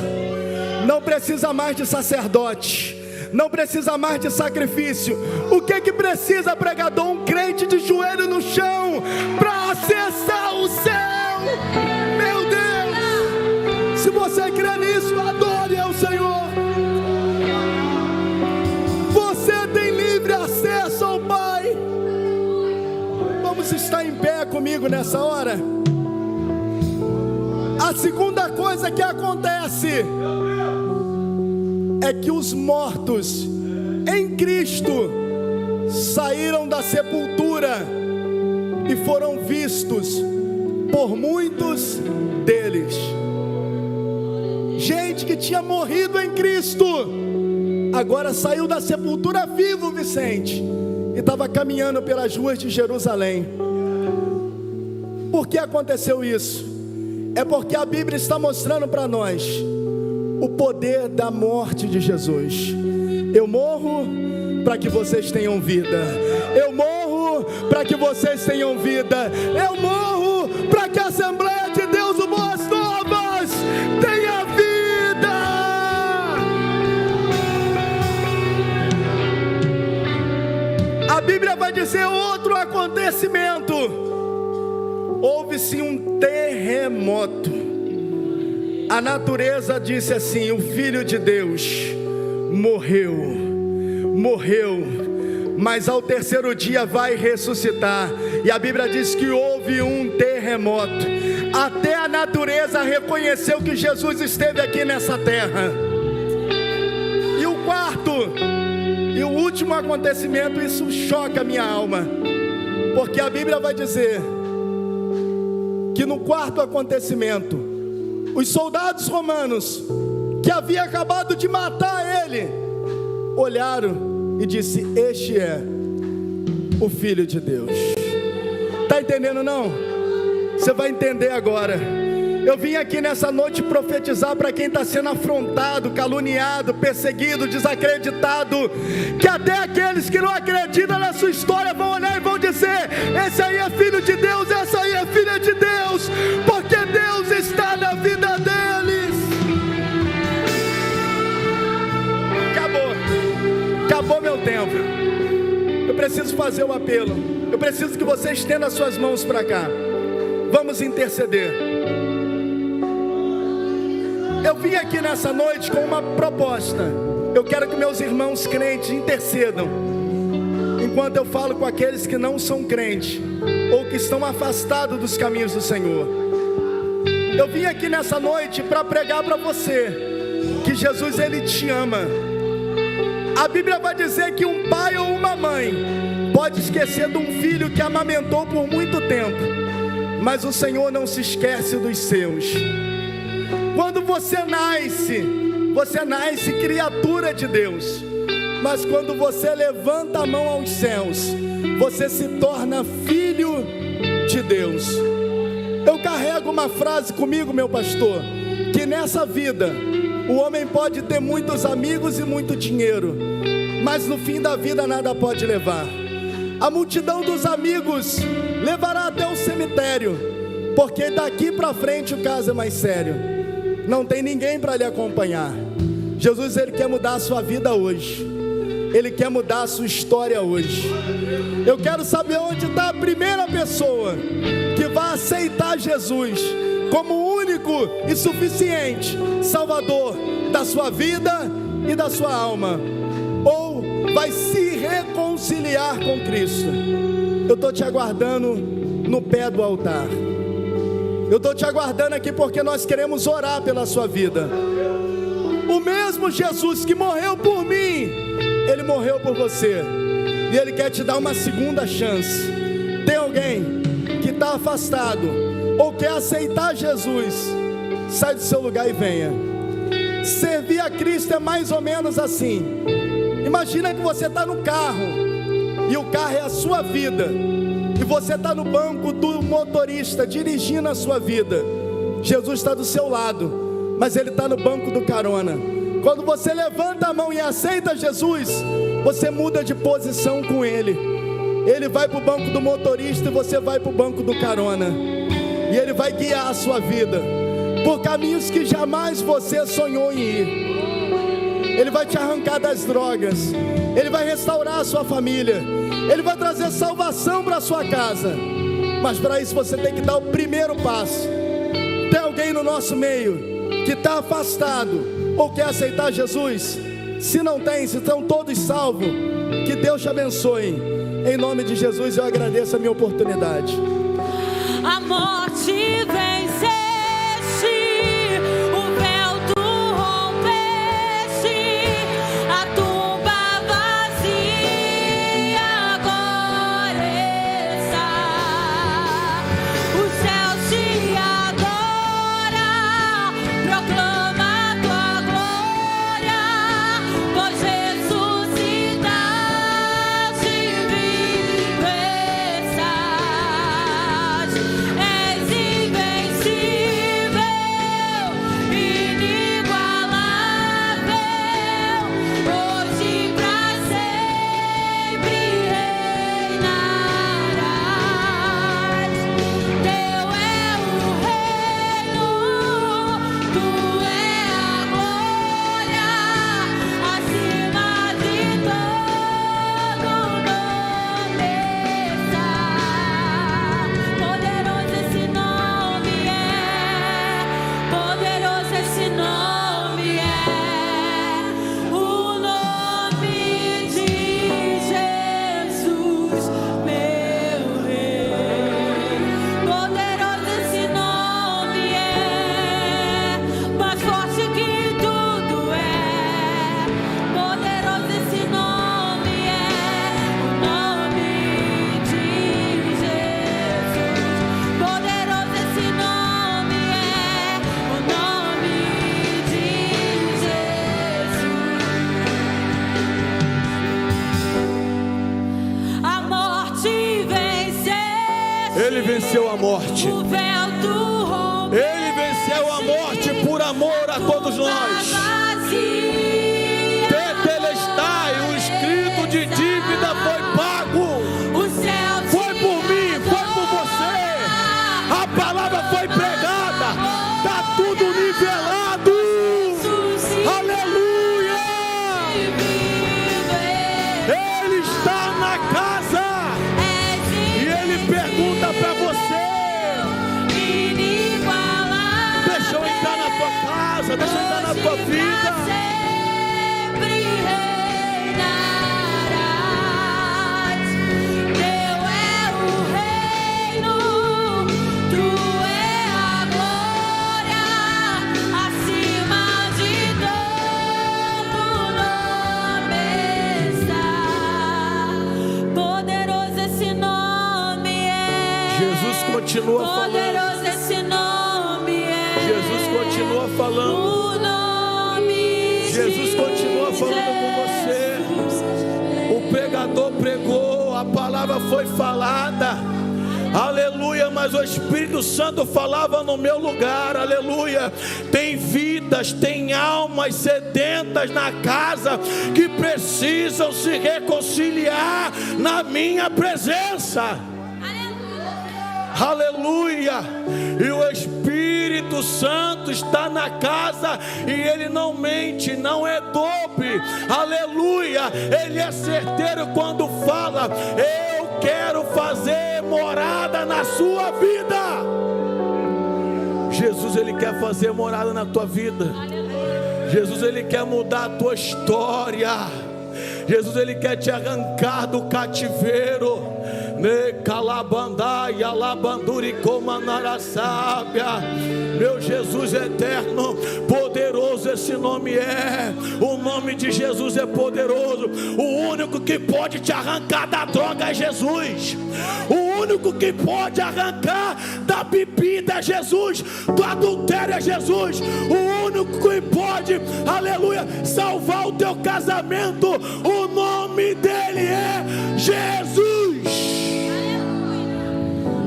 Não precisa mais de sacerdote, não precisa mais de sacrifício. O que precisa, pregador? Um crente de joelho no chão para acessar o céu. Meu Deus, se você crê nisso, adore ao Senhor. Você tem livre acesso ao Pai. Vamos estar em pé comigo nessa hora. A segunda coisa que acontece é que os mortos em Cristo saíram da sepultura e foram vistos por muitos deles. Gente que tinha morrido em Cristo, agora saiu da sepultura vivo, Vicente, e estava caminhando pelas ruas de Jerusalém. Por que aconteceu isso? É porque a Bíblia está mostrando para nós o poder da morte de Jesus. Eu morro para que vocês tenham vida. Eu morro para que vocês tenham vida. Eu morro para que a Assembleia de Deus, o Boas Novas, tenha vida. A Bíblia vai dizer outro acontecimento. Houve-se um terremoto. A natureza disse assim: o Filho de Deus morreu, mas ao terceiro dia vai ressuscitar. E a Bíblia diz que houve um terremoto. Até a natureza reconheceu que Jesus esteve aqui nessa terra. E o quarto e o último acontecimento, isso choca a minha alma, porque a Bíblia vai dizer que no quarto acontecimento, os soldados romanos, que haviam acabado de matar ele, olharam e disse: este é o Filho de Deus. Está entendendo não? Você vai entender agora. Eu vim aqui nessa noite profetizar para quem está sendo afrontado, caluniado, perseguido, desacreditado, que até aqueles que não acreditam na sua história vão olhar e vão dizer: esse aí é filho de Deus, essa aí é filha de Deus, porque Deus está na vida deles. Acabou meu tempo. Eu preciso fazer o apelo. Eu preciso que você estenda as suas mãos para cá. Vamos interceder. Eu vim aqui nessa noite com uma proposta. Eu quero que meus irmãos crentes intercedam, enquanto eu falo com aqueles que não são crentes, ou que estão afastados dos caminhos do Senhor. Eu vim aqui nessa noite para pregar para você que Jesus, Ele te ama. A Bíblia vai dizer que um pai ou uma mãe pode esquecer de um filho que amamentou por muito tempo, mas o Senhor não se esquece dos seus. Quando você nasce criatura de Deus, mas quando você levanta a mão aos céus, você se torna filho de Deus. Eu carrego uma frase comigo, meu pastor, que nessa vida o homem pode ter muitos amigos e muito dinheiro, mas no fim da vida nada pode levar. A multidão dos amigos levará até o cemitério, porque daqui para frente o caso é mais sério. Não tem ninguém para lhe acompanhar. Jesus, Ele quer mudar a sua vida hoje. Ele quer mudar a sua história hoje. Eu quero saber onde está a primeira pessoa que vai aceitar Jesus como único e suficiente Salvador da sua vida e da sua alma, ou vai se reconciliar com Cristo. Eu estou te aguardando no pé do altar. Eu estou te aguardando aqui porque nós queremos orar pela sua vida. O mesmo Jesus que morreu por mim, Ele morreu por você, e Ele quer te dar uma segunda chance. Tem alguém que está afastado ou quer aceitar Jesus? Sai do seu lugar e venha. Servir a Cristo é mais ou menos assim. Imagina que você está no carro, e o carro é a sua vida, e você está no banco do motorista dirigindo a sua vida. Jesus está do seu lado, mas Ele está no banco do carona. Quando você levanta a mão e aceita Jesus, você muda de posição com Ele. Ele vai para o banco do motorista e você vai para o banco do carona. E Ele vai guiar a sua vida por caminhos que jamais você sonhou em ir. Ele vai te arrancar das drogas. Ele vai restaurar a sua família. Ele vai trazer salvação para a sua casa. Mas para isso você tem que dar o primeiro passo. Tem alguém no nosso meio que está afastado ou quer aceitar Jesus? Se não tem, se estão todos salvos, que Deus te abençoe. Em nome de Jesus eu agradeço a minha oportunidade.
A morte venceste, o véu tu rompeste, a tumba vazia agora está. O céu te adora, proclama a tua glória, pois ressuscitaste vivo estás. És invencível, inigualável, hoje pra sempre reinarás. Teu é o reino, tu é a glória, acima de todo nome está. Poderoso esse nome é, poderoso esse nome é, o nome de Jesus, meu Rei. Poderoso esse nome é, mais forte que tudo é. Poderoso esse nome é, o nome de Jesus. Poderoso esse nome é, o nome de Jesus. A morte venceste,
Ele venceu a morte.
o véu tu rompeste,
Ele venceu a morte por amor a todos nós.
vazia
Tetelestai, o escrito de dívida foi pago.
o céu te
Foi por mim, foi por você. A palavra foi pregada. Está tudo nivelado. Aleluia! Ele está na casa. E Ele pergunta para você: deixa eu entrar na tua casa, deixa eu entrar na tua vida.
sempre reinarás. Teu é o reino, tu é a glória, acima de todo nome está. Poderoso esse nome é.
Jesus continua falando.
Poderoso esse nome é.
Jesus continua falando.
O nome
Jesus continua falando com você. O pregador pregou, a palavra foi falada. Aleluia, mas o Espírito Santo falava no meu lugar. Aleluia. Tem vidas, tem almas sedentas na casa que precisam se reconciliar na minha presença. Aleluia. E o Espírito Santo está na casa e Ele não mente, não é dobre. Aleluia. Ele é certeiro quando fala: eu quero fazer morada na sua vida. Jesus, Ele quer fazer morada na tua vida. Jesus, Ele quer mudar a tua história. Jesus, Ele quer te arrancar do cativeiro. Meu Jesus eterno, poderoso esse nome é. O nome de Jesus é poderoso. O único que pode te arrancar da droga é Jesus. O único que pode arrancar da bebida é Jesus. Do adultério é Jesus. O único que pode, aleluia, salvar o teu casamento, o nome dele é Jesus.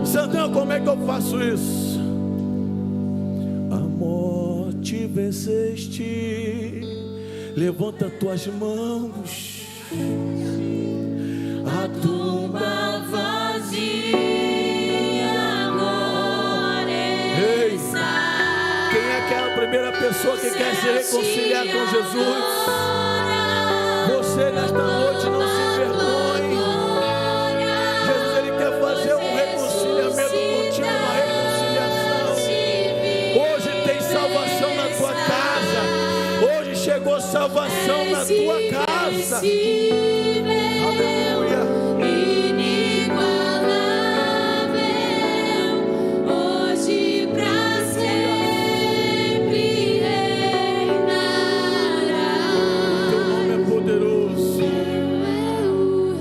Santana, como é que eu faço isso? A morte venceste, Levanta tuas mãos.
A tumba vazia agora está.
Quem é aquela primeira pessoa que quer se reconciliar com Jesus? Você nesta noite não se envergonhe. Jesus, Ele quer fazer um reconciliamento contigo, uma reconciliação. Hoje tem salvação na tua casa. Hoje chegou salvação na tua casa. Aleluia.
Inigualável, hoje pra sempre reinará.
Teu nome é poderoso.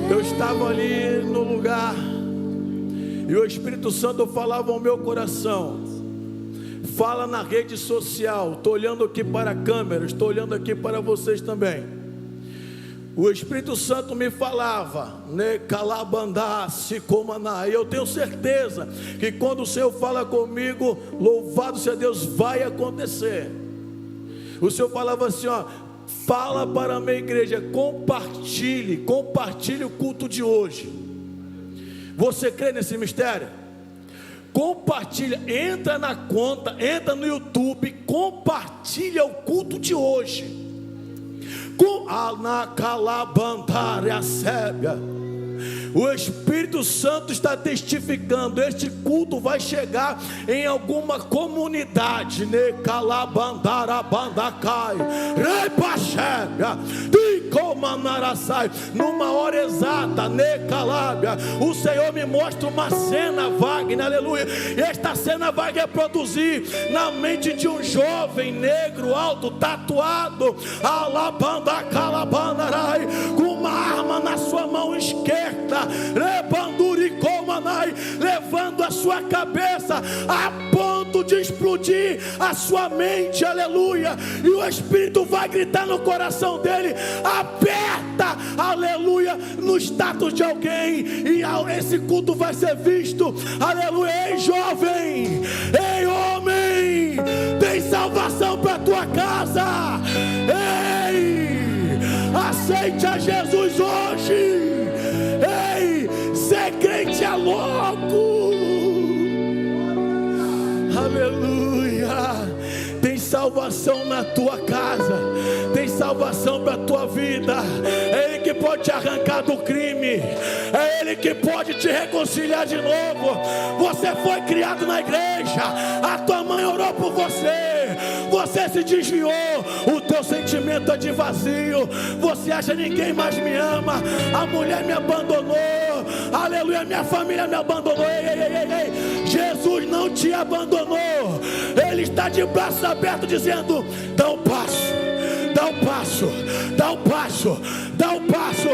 Eu estava ali no lugar e o Espírito Santo falava ao meu coração: fala na rede social. Estou olhando aqui para a câmera, estou olhando aqui para vocês também. O Espírito Santo me falava, né, calabandá, sicomaná. E eu tenho certeza que quando o Senhor fala comigo, louvado seja Deus, vai acontecer. O Senhor falava assim, ó: fala para a minha igreja, compartilhe o culto de hoje. Você crê nesse mistério? Compartilha, entra na conta, entra no YouTube, compartilha o culto de hoje. Com a Anacalabandária Sébia. O Espírito Santo está testificando. Este culto vai chegar em alguma comunidade, né? Calabandarabandakai, Repachébia, Ticomanarasai. Numa hora exata, né? Calábia. O Senhor me mostra uma cena, Wagner, aleluia. E esta cena vai reproduzir na mente de um jovem negro, alto, tatuado, Alabandacalabandarai, com uma arma na sua mão esquerda, levando a sua cabeça a ponto de explodir a sua mente, aleluia. E o Espírito vai gritar no coração dele: aperta, aleluia, no status de alguém. E esse culto vai ser visto, aleluia. Ei jovem, ei homem, tem salvação para tua casa. Ei, aceite a Jesus hoje. Ei, ser crente é louco. Aleluia. Tem salvação na tua casa, tem salvação para a tua vida. É Ele que pode te arrancar do crime, é Ele que pode te reconciliar de novo. Você foi criado na igreja, a tua mãe orou por você, você se desviou, o teu sentimento é de vazio. Você acha: ninguém mais me ama, a mulher me abandonou, aleluia, minha família me abandonou. Ei, Jesus não te abandonou. Ele está de braços abertos dizendo: dá um passo, dá um passo, dá um passo, dá um passo.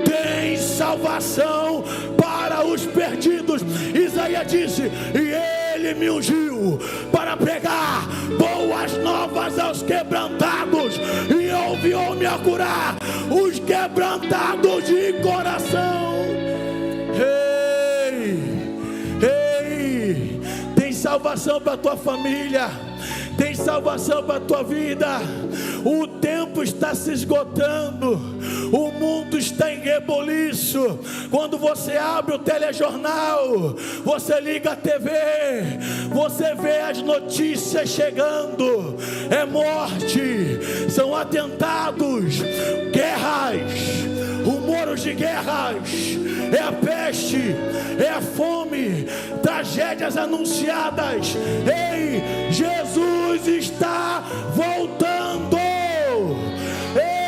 Tem salvação para os perdidos. Isaías disse: e Ele me ungiu para pregar boas novas aos quebrantados, e enviou-me a curar os quebrantados de coração. Ei, tem salvação para a tua família, tem salvação para a tua vida. O tempo está se esgotando, o mundo está em reboliço. Quando você abre o telejornal, você liga a TV, você vê as notícias chegando. É morte, são atentados, guerras, rumores de guerras, é a peste, é a fome, tragédias anunciadas. Ei, Jesus está voltando.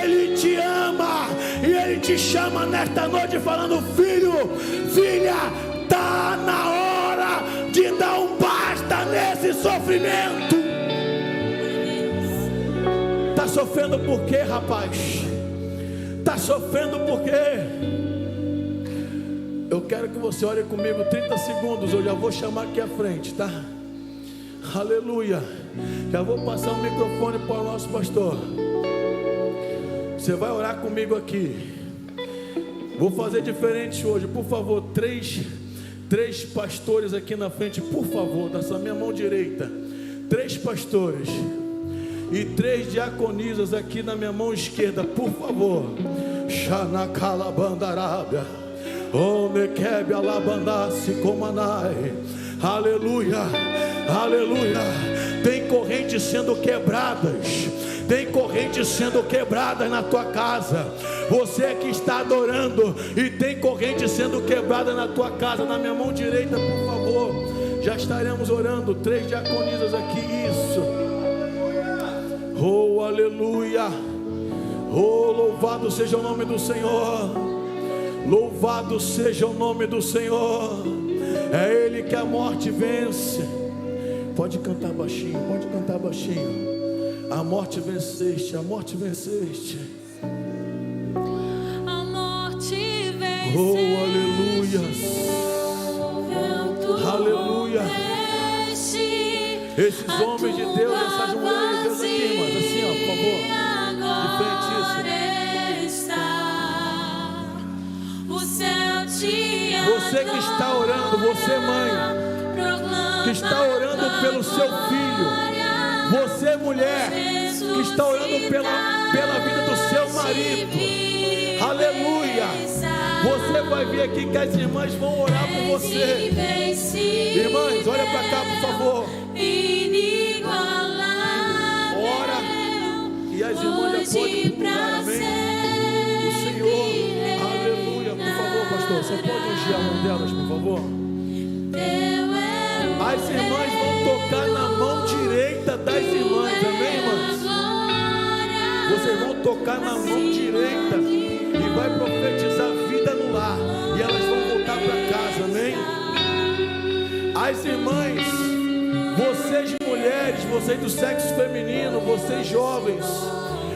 Ele te ama e Ele te chama nesta noite falando: filho, filha, está na hora de dar um basta nesse sofrimento. Está sofrendo por quê, rapaz? Está sofrendo por quê? Eu quero que você ore comigo 30 segundos. Eu já vou chamar aqui à frente, tá? Aleluia. Já vou passar o microfone para o nosso pastor. Você vai orar comigo aqui. Vou fazer diferente hoje. Por favor, três pastores aqui na frente, por favor, dessa minha mão direita. 3 pastores. E 3 diaconisas aqui na minha mão esquerda, por favor. Xanacalabandarábia. Onekebe alabandasi comanai. Aleluia, aleluia. Tem correntes sendo quebradas. Tem correntes sendo quebradas na tua casa. Você que está adorando e tem correntes sendo quebradas na tua casa. Na minha mão direita, por favor. Já estaremos orando. 3 diaconisas aqui, isso. Oh, aleluia. Oh, louvado seja o nome do Senhor. Louvado seja o nome do Senhor. É Ele que a morte vence. Pode cantar baixinho, pode cantar baixinho. A morte venceste, a morte venceste.
A morte venceu.
Oh, aleluia. Aleluia. Esses homens de Deus, essas mulheres de Deus aqui, irmãs, assim, ó, por favor. De frente, isso. Você que está orando, você mãe, que está orando pelo seu filho, você mulher, que está orando pela vida do seu marido, aleluia. Você vai vir aqui que as irmãs vão orar por você. Irmãs, olha para cá, por favor. Ora, e as irmãs já podem procurar, amém? O Senhor, aleluia. Por favor, pastor, você pode ungir a mão delas, por favor? As irmãs vão tocar na mão direita das irmãs, amém, irmãs? Vocês vão tocar na mão direita e vai profetizar vida no lar, e elas vão voltar para casa, amém? As irmãs, vocês mulheres, vocês do sexo feminino, vocês jovens,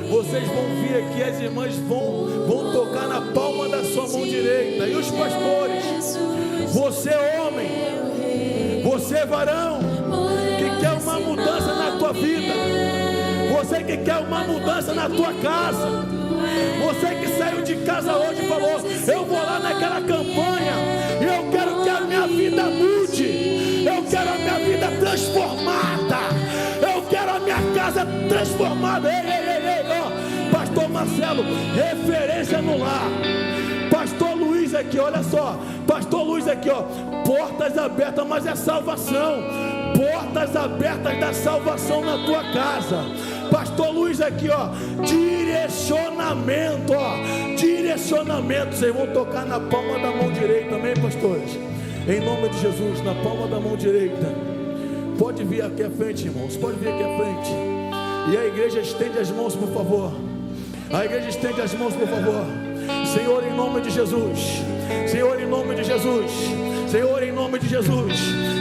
vocês vão vir aqui, as irmãs vão tocar na palma da sua mão direita. E os pastores, você homem, você varão, que quer uma mudança na tua vida, você que quer uma mudança na tua casa, você que saiu de casa hoje e falou: eu vou lá naquela campanha e eu quero que a minha vida mude, eu quero a minha vida transformada, eu quero a minha casa transformada. Pastor Marcelo, referência no lar. Pastor Luiz aqui, olha só. Pastor Luiz aqui, ó. Portas abertas, mas é salvação. Portas abertas da salvação na tua casa. Pastor Luiz aqui, ó. Direcionamento, ó. Direcionamento. Vocês vão tocar na palma da mão direita, amém, pastores? Em nome de Jesus, na palma da mão direita. Pode vir aqui à frente, irmãos. Pode vir aqui à frente. E a igreja estende as mãos, por favor. A igreja estende as mãos, por favor. Senhor, em nome de Jesus. Senhor, em nome de Jesus. Senhor, em nome de Jesus.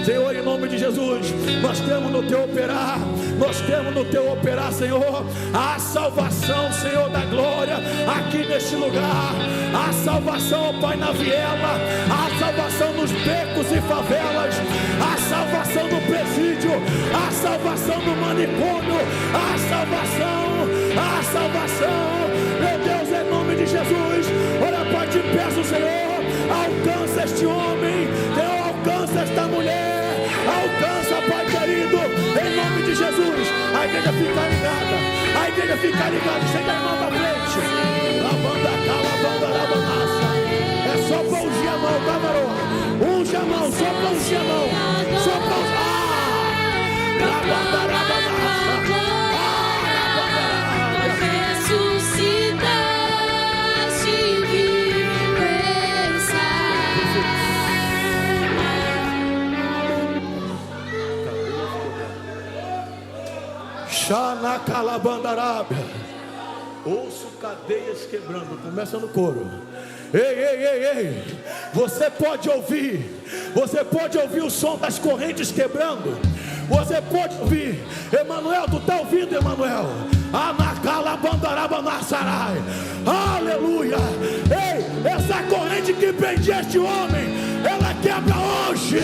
Senhor, em nome de Jesus. Nós temos no teu operar. Nós temos no teu operar, Senhor, a salvação, Senhor da glória, aqui neste lugar. A salvação, ó Pai, na viela. A salvação nos becos e favelas. A salvação no presídio. A salvação no manicômio. A salvação. A salvação. Meu Deus, em nome de Jesus. Olha, Pai, te peço, Senhor, alcança este homem, Deus, alcança esta mulher, alcança, Pai querido, em nome de Jesus. A igreja fica ligada, a igreja fica ligada. Chega a mão da frente. Lavanda cá, lavanda, lavanaça. É só pra ungir a mão, tá, garoto? Unge a mão, só pra ungir a mão. Só pra ungir. Lavanda, lavanaça. Na Calabandarábia, ouço cadeias quebrando. Começa no coro. Ei, ei, ei, ei. Você pode ouvir o som das correntes quebrando. Você pode ouvir. Emanuel, tu está ouvindo, Emanuel? Aleluia. Ei, essa corrente que prendia este homem, ela quebra hoje.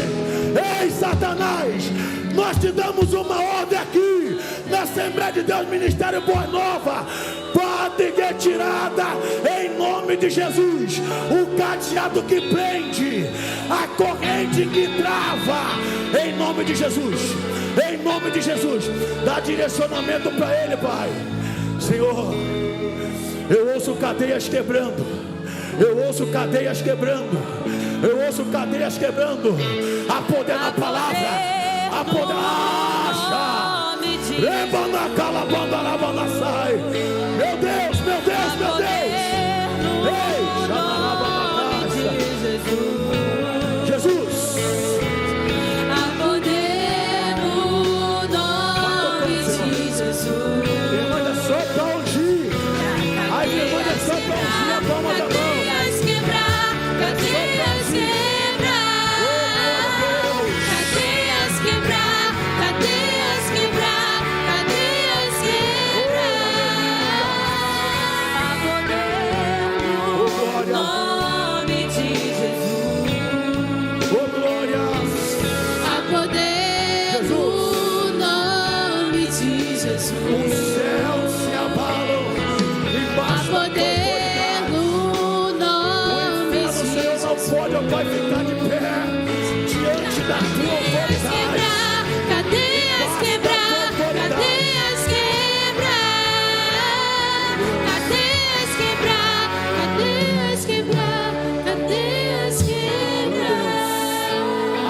Ei, Satanás, nós te damos uma ordem aqui na Assembleia de Deus, Ministério Boa Nova. Pode retirada em nome de Jesus, o cadeado que prende, a corrente que trava, em nome de Jesus, em nome de Jesus, dá direcionamento para ele, Pai. Senhor, eu ouço cadeias quebrando, eu ouço cadeias quebrando, eu ouço cadeias quebrando, a poder na palavra, a poder, rebanda, calabanda, lavanda, sai, meu Deus, meu Deus, meu Deus, ei, Jesus,
há poder no nome de Jesus.
irmã, é só para ungir, as irmãs é só para ungir a palma da mão.
Cadeias quebrar, cadeias quebrar, cadeias quebrar, cadeias quebrar, cadeias quebrar. Há poder no nome de Jesus.
Oh, glória!
Há poder no nome de Jesus.
Os céus se abalam
Há
embaixo da tua
poder
autoridade.
no nome
O
de
Senhor
Jesus.
não pode, ó Pai, ficar de pé diante da tua autoridade.
Quebrar, cadeias quebrar, cadeias quebrar, cadeias quebrar, cadeias quebrar, cadeias quebrar.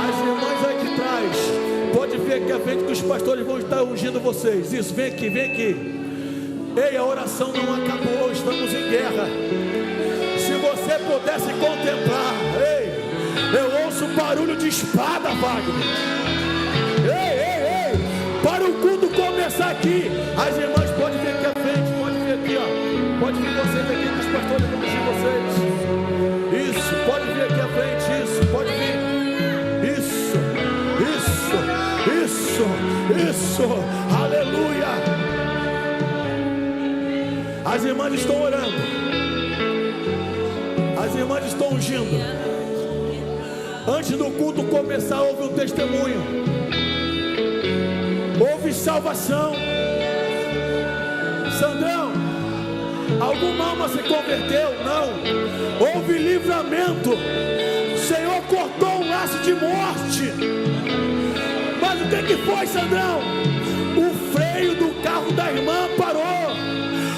As irmãs aí de trás, pode vir aqui à frente que os pastores vão estar ungindo vocês. Isso, vem aqui, vem aqui. Ei, a oração não acabou, estamos em guerra. Se você pudesse contemplar, ei, eu ouço barulho de espada, Wagner. Ei, ei, ei, para o culto começar aqui. As irmãs podem vir aqui à frente, pode vir aqui, ó. Pode vir vocês aqui, que os pastores vão ungir vocês. Isso, pode vir aqui à frente, isso, pode vir. Isso, isso, isso, isso, aleluia. As irmãs estão orando, as irmãs estão ungindo. Antes do culto começar, houve um testemunho, houve salvação. Sandrão, alguma alma se converteu? Não. Houve livramento. O Senhor cortou um laço de morte. Mas o que foi, Sandrão? O freio do carro da irmã parou.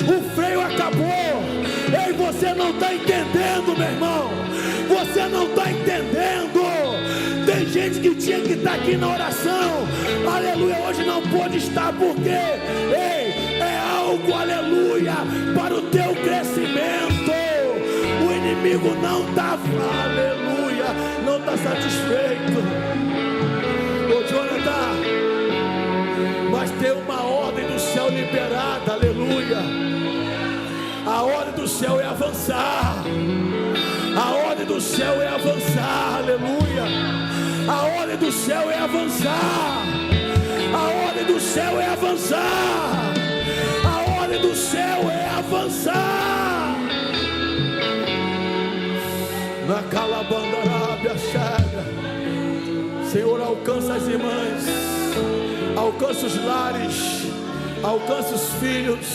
O freio acabou. Ei, você não está entendendo, meu irmão. Você não está entendendo. Tem gente que tinha que estar aqui na oração. Aleluia, hoje não pôde estar porque, ei, é algo, aleluia, para o teu crescimento. O inimigo não está, aleluia, não está satisfeito. Ô Jonathan, mas tem uma ordem do céu liberada, aleluia. A ordem do céu é avançar. A ordem do céu é avançar, aleluia. A ordem do céu é avançar. A ordem do céu é avançar. A ordem do céu é avançar. Na calabandarábia chega. Senhor, alcança as irmãs, alcança os lares, alcança os filhos,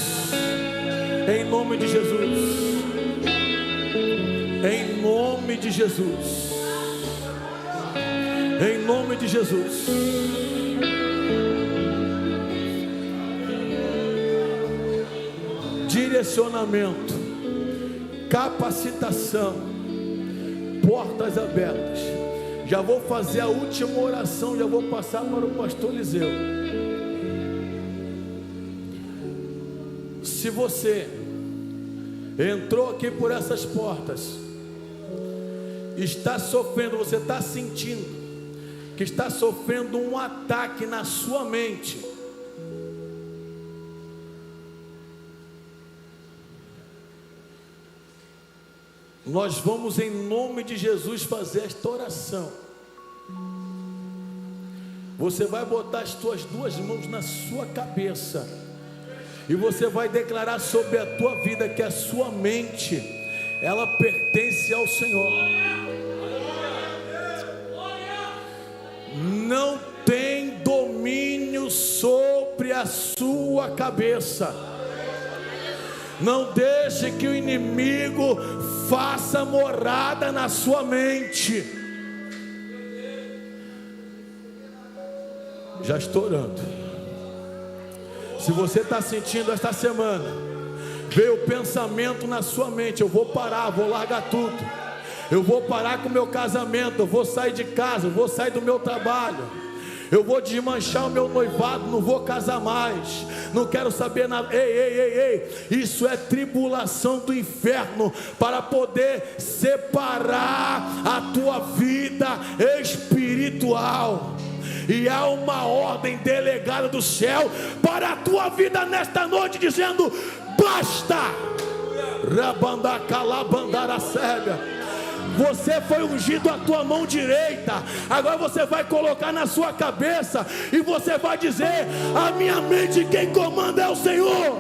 em nome de Jesus. Em nome de Jesus. Em nome de Jesus. Direcionamento, capacitação, portas abertas. Já vou fazer a última oração, já vou passar para o pastor Eliseu. Se você entrou aqui por essas portas, está sofrendo, você está sentindo que está sofrendo um ataque na sua mente, nós vamos em nome de Jesus fazer esta oração. Você vai botar as suas duas mãos na sua cabeça e você vai declarar sobre a tua vida que a sua mente, ela pertence ao Senhor. Não tem domínio sobre a sua cabeça. Não deixe que o inimigo faça morada na sua mente. Já estou orando. Se você está sentindo esta semana, veio o pensamento na sua mente: eu vou parar, vou largar tudo, eu vou parar com o meu casamento, eu vou sair de casa, eu vou sair do meu trabalho, eu vou desmanchar o meu noivado, não vou casar mais, não quero saber nada. Ei, isso é tribulação do inferno para poder separar a tua vida espiritual. E há uma ordem delegada do céu para a tua vida nesta noite, dizendo: basta. Você foi ungido a tua mão direita, agora você vai colocar na sua cabeça e você vai dizer: a minha mente quem comanda é o Senhor.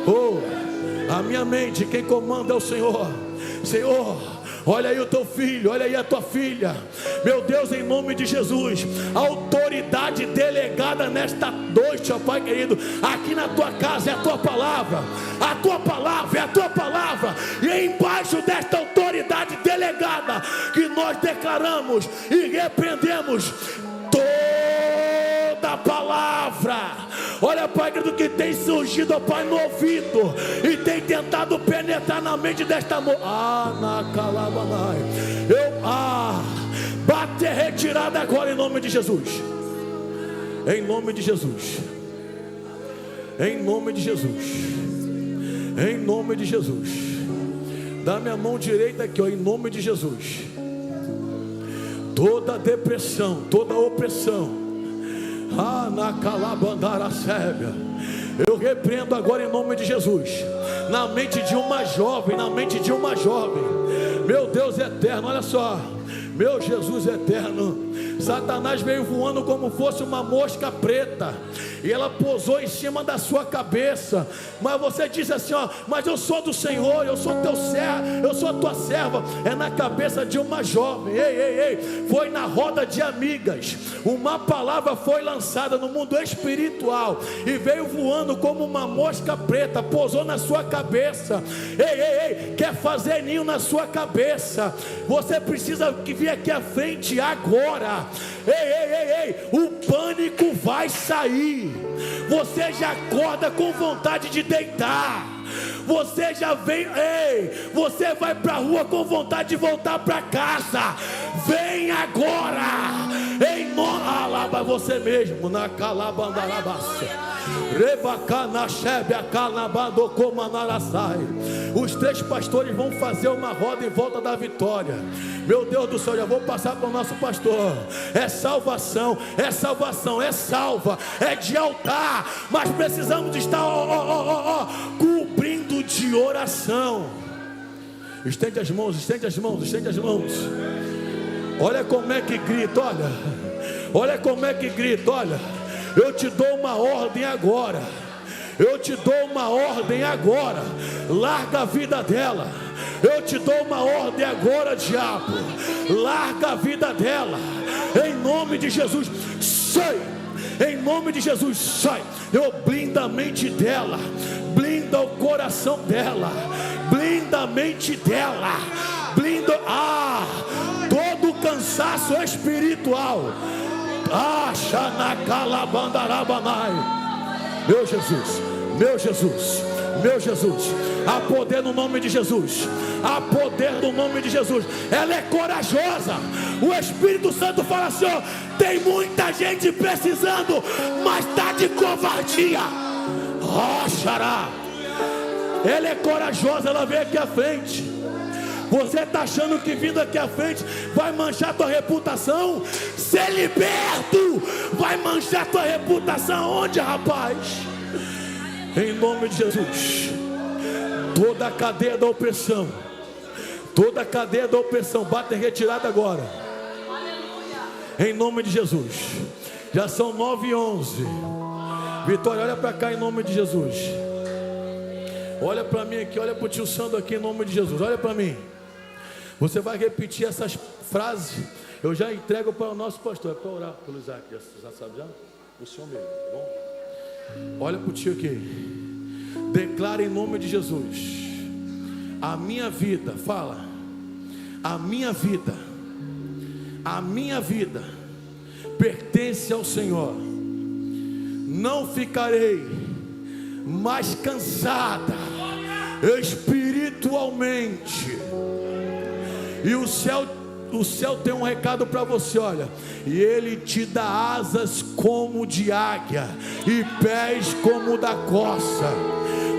Oh, a minha mente quem comanda é o Senhor. Senhor, olha aí o teu filho, olha aí a tua filha. Meu Deus, em nome de Jesus, autoridade delegada nesta noite, ó Pai querido, aqui na tua casa é a tua palavra. A tua palavra é a tua palavra. E é embaixo desta autoridade delegada que nós declaramos e repreendemos toda a palavra. Olha, Pai querido, que tem surgido, ó Pai, no ouvido e tem tentado penetrar na mente desta moça. Bate retirada agora em nome de Jesus. Em nome de Jesus. Em nome de Jesus. Em nome de Jesus. Dá minha mão direita aqui, ó, em nome de Jesus. Toda depressão, toda opressão, na calabandara sébia, eu repreendo agora em nome de Jesus, na mente de uma jovem, na mente de uma jovem. Meu Deus eterno, olha só, meu Jesus eterno, Satanás veio voando como fosse uma mosca preta, e ela pousou em cima da sua cabeça. Mas você diz assim, ó: mas eu sou do Senhor, eu sou teu servo, eu sou a tua serva. É na cabeça de uma jovem. Ei, foi na roda de amigas. Uma palavra foi lançada no mundo espiritual e veio voando como uma mosca preta, pousou na sua cabeça. Ei, quer fazer ninho na sua cabeça? Você precisa vir aqui à frente agora. Ei, o pânico vai sair. Você já acorda com vontade de deitar. Você já vem, você vai para a rua com vontade de voltar para casa. Vem agora. Em nome, alaba você mesmo na calabandarabaça. Os 3 pastores vão fazer uma roda em volta da vitória. Meu Deus do céu, já vou passar para o nosso pastor. É salvação, é salvação, é salva, é de altar. Mas precisamos estar cobrindo de oração. Estende as mãos, estende as mãos, estende as mãos. Olha como é que grita, olha. Olha como é que grita, olha. Eu te dou uma ordem agora. Eu te dou uma ordem agora. Larga a vida dela. Eu te dou uma ordem agora, diabo. Larga a vida dela. Em nome de Jesus, sai. Em nome de Jesus, sai. Eu blindo a mente dela. Blinda o coração dela. Blinda a mente dela. Blinda todo o cansaço espiritual. Meu Jesus, meu Jesus, meu Jesus, há poder no nome de Jesus, há poder no nome de Jesus. Ela é corajosa. O Espírito Santo fala assim, ó: tem muita gente precisando, mas está de covardia. Xará. Ela é corajosa, ela veio aqui à frente. Você está achando que vindo aqui à frente vai manchar tua reputação? Ser liberto vai manchar tua reputação onde, rapaz? Em nome de Jesus. Toda a cadeia da opressão, toda a cadeia da opressão bate em retirada agora. Em nome de Jesus. Já são 9h11. Vitória, olha para cá em nome de Jesus. Olha para mim aqui, olha para o tio Sandro aqui em nome de Jesus. Olha para mim. Você vai repetir essas frases. Eu já entrego para o nosso pastor. É para orar pelo Isaac. Já sabe já? O senhor mesmo, tá bom? Olha para o tio aqui. Declara em nome de Jesus A minha vida, fala, a minha vida pertence ao Senhor. Não ficarei mais cansada espiritualmente. E o céu tem um recado para você, olha. E Ele te dá asas como de águia e pés como da corça.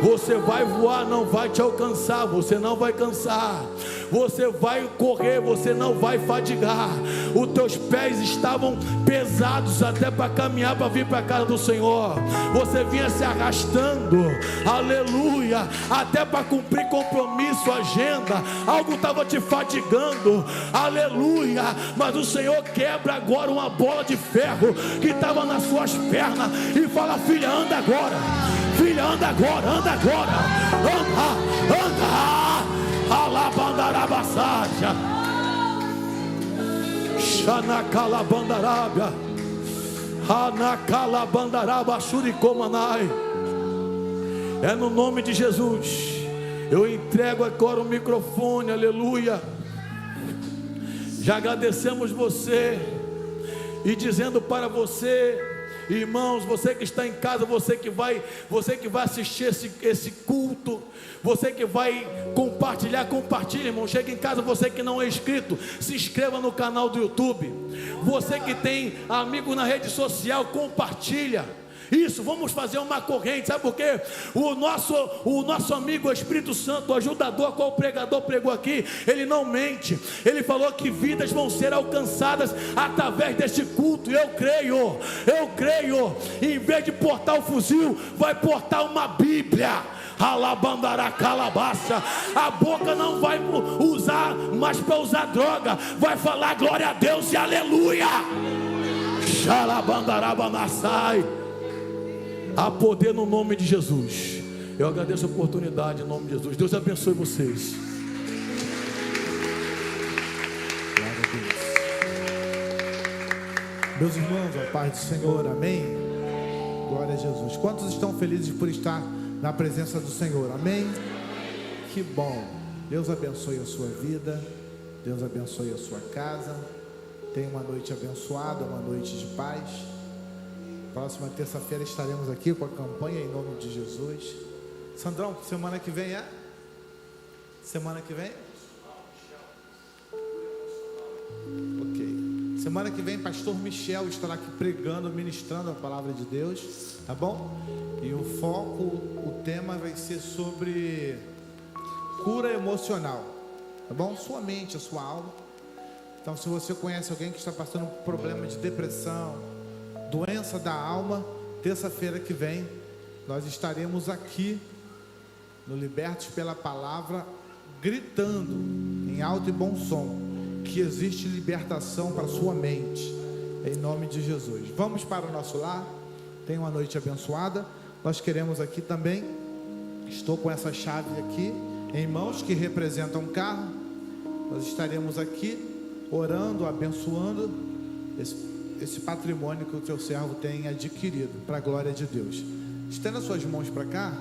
Você vai voar, não vai te alcançar, você não vai cansar. Você vai correr, você não vai fadigar. Os teus pés estavam pesados até para caminhar, para vir para a casa do Senhor. Você vinha se arrastando, aleluia, até para cumprir compromisso, agenda. Algo estava te fadigando, aleluia. Mas o Senhor quebra agora uma bola de ferro que estava nas suas pernas e fala: filha, anda agora. Filha, anda agora, anda agora. Anda. Alabandarabasaja. Xanacalabandarabia. Anacalabandaraba Shurikomanai. É no nome de Jesus. Eu entrego agora o microfone, aleluia. Já agradecemos você e dizendo para você, irmãos, você que está em casa, você que vai assistir esse culto, você que vai compartilhe, irmão. Chega em casa, você que não é inscrito, se inscreva no canal do YouTube. Você que tem amigo na rede social, compartilha. Isso, vamos fazer uma corrente, sabe por quê? O nosso amigo, o Espírito Santo, o ajudador, qual o pregador pregou aqui, ele não mente. Ele falou que vidas vão ser alcançadas através deste culto. Eu creio, em vez de portar o fuzil, vai portar uma Bíblia. Alabandará calabaça. A boca não vai usar mais para usar droga, vai falar glória a Deus e aleluia. Xalabandarabanasai. Há poder no nome de Jesus. Eu agradeço a oportunidade em nome de Jesus. Deus abençoe vocês.
Glória a Deus. Meus irmãos, a paz do Senhor, amém? Glória a Jesus. Quantos estão felizes por estar na presença do Senhor, amém? Que bom. Deus abençoe a sua vida. Deus abençoe a sua casa. Tenha uma noite abençoada, uma noite de paz. Próxima terça-feira estaremos aqui com a campanha em nome de Jesus. Sandrão, semana que vem é? Semana que vem? Ok. Semana que vem, pastor Michel estará aqui pregando, ministrando a palavra de Deus, tá bom? E o foco, o tema vai ser sobre cura emocional, tá bom? Sua mente, a sua alma. Então, se você conhece alguém que está passando por problema de depressão, doença da alma, terça-feira que vem nós estaremos aqui no Libertos pela Palavra, gritando em alto e bom som que existe libertação para a sua mente, em nome de Jesus. Vamos para o nosso lar. Tenha uma noite abençoada. Nós queremos aqui também, estou com essa chave aqui em mãos que representam um carro. Nós estaremos aqui orando, abençoando esse patrimônio que o teu servo tem adquirido, para a glória de Deus. Estenda suas mãos para cá.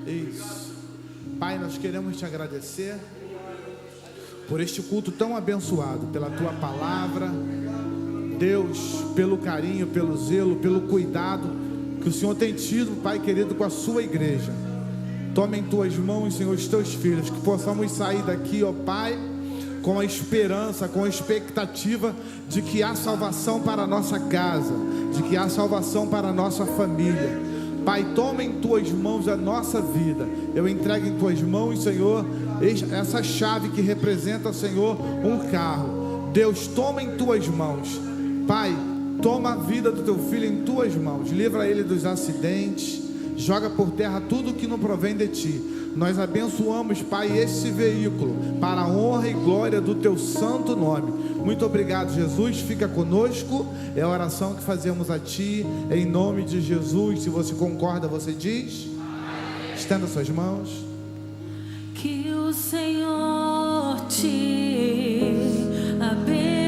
Isso. Pai, nós queremos te agradecer por este culto tão abençoado, pela tua palavra, Deus, pelo carinho, pelo zelo, pelo cuidado que o Senhor tem tido, Pai querido, com a sua igreja. Toma em tuas mãos, Senhor, os teus filhos, que possamos sair daqui, ó Pai, com a esperança, com a expectativa de que há salvação para a nossa casa, de que há salvação para a nossa família. Pai, toma em tuas mãos a nossa vida. Eu entrego em tuas mãos, Senhor, essa chave que representa, Senhor, um carro. Deus, toma em tuas mãos. Pai, toma a vida do teu filho em tuas mãos. Livra ele dos acidentes. Joga por terra tudo que não provém de ti. Nós abençoamos, Pai, esse veículo para a honra e glória do teu santo nome. Muito obrigado, Jesus. Fica conosco. É a oração que fazemos a ti, em nome de Jesus. Se você concorda, você diz. Estenda suas mãos.
Que o Senhor te abençoe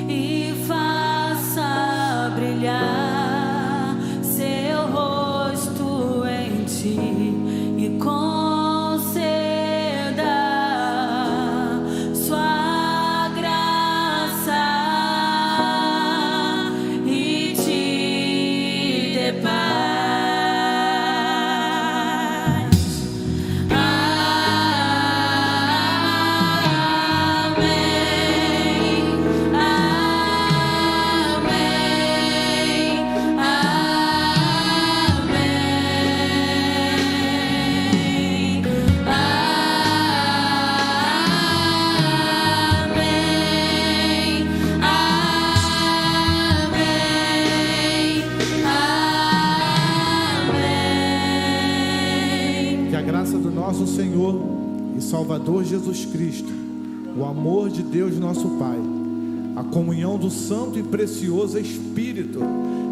e faça brilhar seu rosto em ti.
nosso Senhor e Salvador Jesus Cristo, o amor de Deus nosso Pai, a comunhão do Santo e Precioso Espírito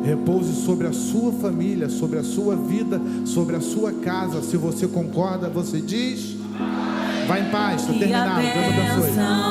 repouse sobre a sua família, sobre a sua vida, sobre a sua casa. Se você concorda, você diz: vai em paz, estou terminado, Deus abençoe.